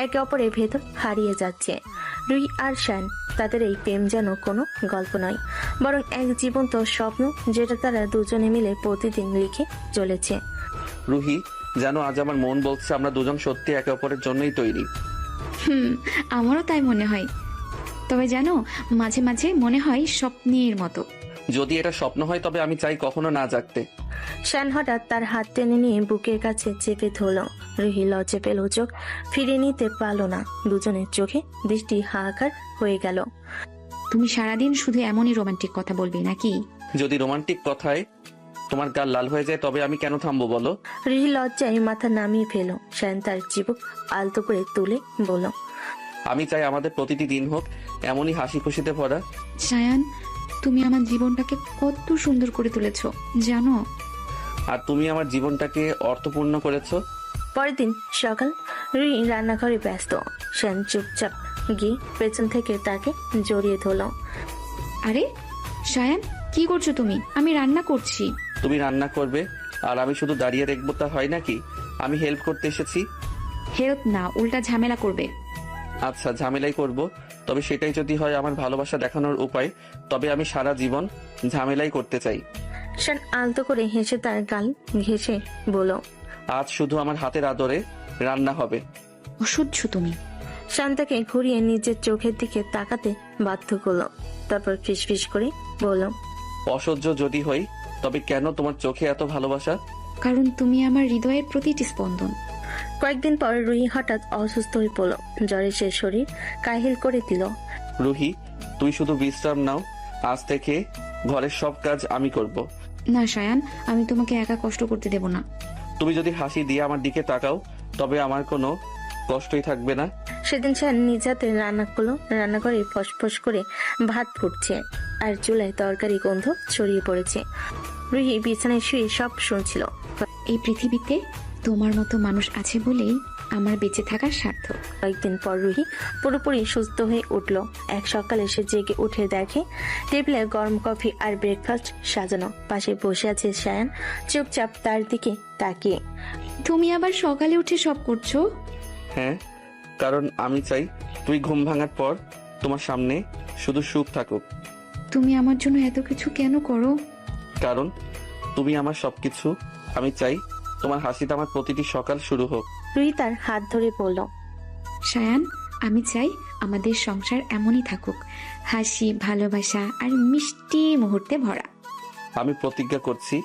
একে অপরের ভেতর হারিয়ে যাচ্ছে। রুহি আর শান, তাদের এই প্রেম যেন কোনো গল্প নয়, বরং এক জীবন্ত স্বপ্ন, যেটা তারা দুজনে মিলে প্রতিদিন লিখে চলেছে। রুহি, জানো আজ আমার মন বলছে আমরা দুজন সত্যি একে অপরের জন্যই তৈরি। আমারও তাই মনে হয়। তবে জানো, মাঝে মাঝে মনে হয় স্বপ্নের মতো। যদি এটা স্বপ্ন হয় তবে আমি চাই কখনো না জাগতে। শান হঠাৎ তার হাত টেনে নিয়ে বুকের কাছে চেপে ধরল। রুহি লজ্জা পেল, চোখ ফিরে নিতে পারল না। দুজনের চোখে দৃষ্টি হাহাকার হয়ে গেল। তুমি সারাদিন শুধু এমনই রোমান্টিক কথা বলবে নাকি? যদি রোমান্টিক কথায় তোমার গাল লাল হয়ে যায় তবে আমি কেন থামবো বলো? রুহি লজ্জায় মাথা নামিয়ে ফেল। শান তার চিবুক আলতো করে তুলে বলল, আমি চাই আমাদের প্রতিটি দিন হোক এমনই হাসি খুশিতে ভরা। শায়ান, তুমি আমার জীবনটাকে কত সুন্দর করে তুলেছো জানো। আর তুমি আমার জীবনটাকে অর্থপূর্ণ করেছো। পরের দিন সকাল, রুহি রান্নাঘরে ব্যস্ত। শান চুপচাপ গিয়ে পেছন থেকে তাকে জড়িয়ে ধরল। আরে শায়ান, কি করছো তুমি? আমি রান্না করছি। তুমি রান্না করবে আর আমি শুধু দাঁড়িয়ে দেখবো, তা হয় নাকি? আমি হেল্প করতে এসেছি। হেল্প না, উল্টা ঝামেলা করবে। আচ্ছা, ঝামেলাই করব, তবে সেটাই যদি হয় আমার ভালোবাসা দেখানোর উপায়, তবে আমি সারা জীবন ঝামেলাই করতে চাই। শান আলতো করে হেসে তার গাল ঘেঁষে বলল, আজ শুধু আমার হাতের আদরে রান্না হবে। অসহ্য তুমি। শান তাকে ঘুরিয়ে নিজের চোখের দিকে তাকাতে বাধ্য করলো। তারপর ফিসফিস করে বলল, অসহ্য যদি হই তবে কেন তোমার চোখে এত ভালোবাসা? কারণ তুমি আমার হৃদয়ের প্রতিটি স্পন্দন। কয়েকদিন পর রুহি হঠাৎ অসুস্থ হয়ে পড়ল। জ্বরে সে শরীর কাহিল করে দিল। রুহি, তুই শুধু বিশ্রাম নাও, আজ থেকে ঘরের সব কাজ আমি করব। না শায়ান, আমি তোমাকে একা কষ্ট করতে দেব না। তুমি যদি হাসি দিয়ে আমার দিকে তাকাও তবে আমার কোনো কষ্টই থাকবে না। সেদিন শান নিজ হাতে রান্না করলো। রান্নাঘরে ফসফস করে ভাত ফুটছে আর চুলায় তরকারি গন্ধ ছড়িয়ে পড়েছে। রুহি বিছানায় শুয়ে সব শুনছিল। এই পৃথিবীতে তোমার মতো মানুষ আছে বলেই আমার বেঁচে থাকার সার্থক। কয়েকদিন পর রুহি পুরোপুরি সুস্থ হয়ে উঠল। এক সকালে সে জেগে উঠে দেখে টেবিলে গরম কফি আর ব্রেকফাস্ট সাজানো। পাশে বসে আছে শায়ান, চুপচাপ তার দিকে তাকিয়ে। তুমি আবার সকালে উঠে সব করছো? হ্যাঁ, কারণ আমি চাই তুই ঘুম ভাঙার পর তোমার সামনে শুধু সুখ থাকুক। তুমি আমার জন্য এত কিছু কেন করো? কারণ তুমি আমার সবকিছু। আমি চাই তোমার হাসিতে আমার প্রতিটি সকাল শুরু হোক। রুহি তার হাত ধরে বলল, শায়ান, আমি চাই আমাদের সংসার এমনই থাকুক, হাসি, ভালোবাসা আর মিষ্টি মুহূর্তে ভরা। আমি প্রতিজ্ঞা করছি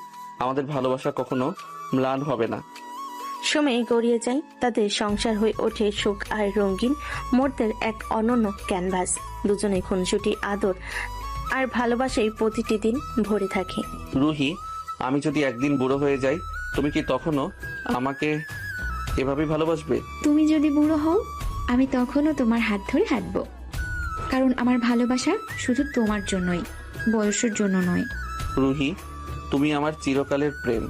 আমাদের ভালোবাসা কখনো ম্লান হবে না। সময় গড়িয়ে যায়, তাদের সংসার হয়ে ওঠে সুখ আর রঙিন মুহূর্তের এক অনন্য ক্যানভাস। দুজনে খুনসুটি, আদর আর ভালোবাসায় প্রতিটি দিন ভরে থাকে। রুহি, আমি যদি একদিন বুড়ো হয়ে যাই তুমি কি তখনও আমাকে এভাবেই ভালোবাসবে? তুমি যদি বুড়ো হও আমি তখনও তোমার হাত ধরে হাঁটবো, কারণ আমার ভালোবাসা শুধু তোমার জন্যই, বয়সের জন্য নয়। রুহি, তুমি আমার চিরকালের প্রেম।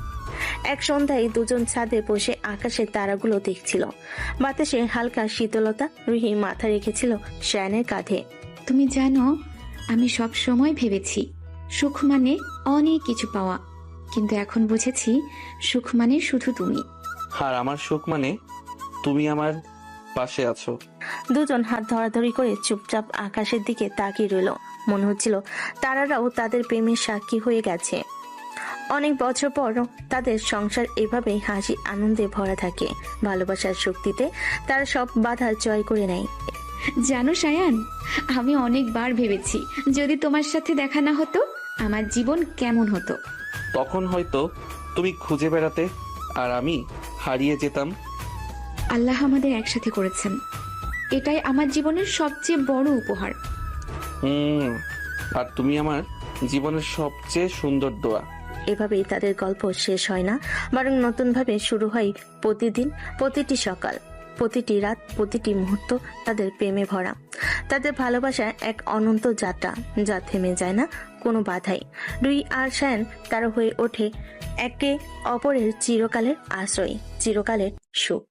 এক সন্ধ্যায় দুজন ছাদে বসে আকাশের তারাগুলো দেখছিল। বাতাসে হালকা শীতলতা। রুহি মাথা রেখেছিল শায়ানের কাঁধে। তুমি জানো, আমি সব সময় ভেবেছি সুখ মানে অনেক কিছু পাওয়া, কিন্তু এখন বুঝেছি সুখ মানে শুধু তুমি। আর আমার সুখ মানে তুমি আমার পাশে আছো। দুজন হাত ধরাধরি করে চুপচাপ আকাশের দিকে তাকিয়ে রইল। মনে হচ্ছিল তারারাও তাদের প্রেমের সাক্ষী হয়ে গেছে। অনেক বছর পর তাদের সংসার এভাবেই হাসি আনন্দে ভরা থাকে। ভালোবাসার শক্তিতে তারা সব বাধা জয় করে নেয়। জানো শায়ান, আমি অনেকবার ভেবেছি যদি তোমার সাথে দেখা না হতো আমার জীবন কেমন হতো। তখন হয়তো তুমি খুঁজে বেড়াতে আর আমি হারিয়ে যেতাম। আল্লাহ আমাদের একসাথে করেছেন, এটাই আমার জীবনের সবচেয়ে বড় উপহার। আর তুমি আমার জীবনের সবচেয়ে সুন্দর দোয়া। এভাবেই তাদের গল্প শেষ হয় না, বরং নতুনভাবে শুরু হয় প্রতিদিন, প্রতিটি সকাল, প্রতিটি রাত, প্রতিটি মুহূর্ত তাদের প্রেমে ভরা। তাদের ভালোবাসা এক অনন্ত যাত্রা, যা থেমে যায় না কোনো বাধাই। রুহি আর শায়ান তারা হয়ে ওঠে একে অপরের চিরকালের আশ্রয়, চিরকালের সুখ।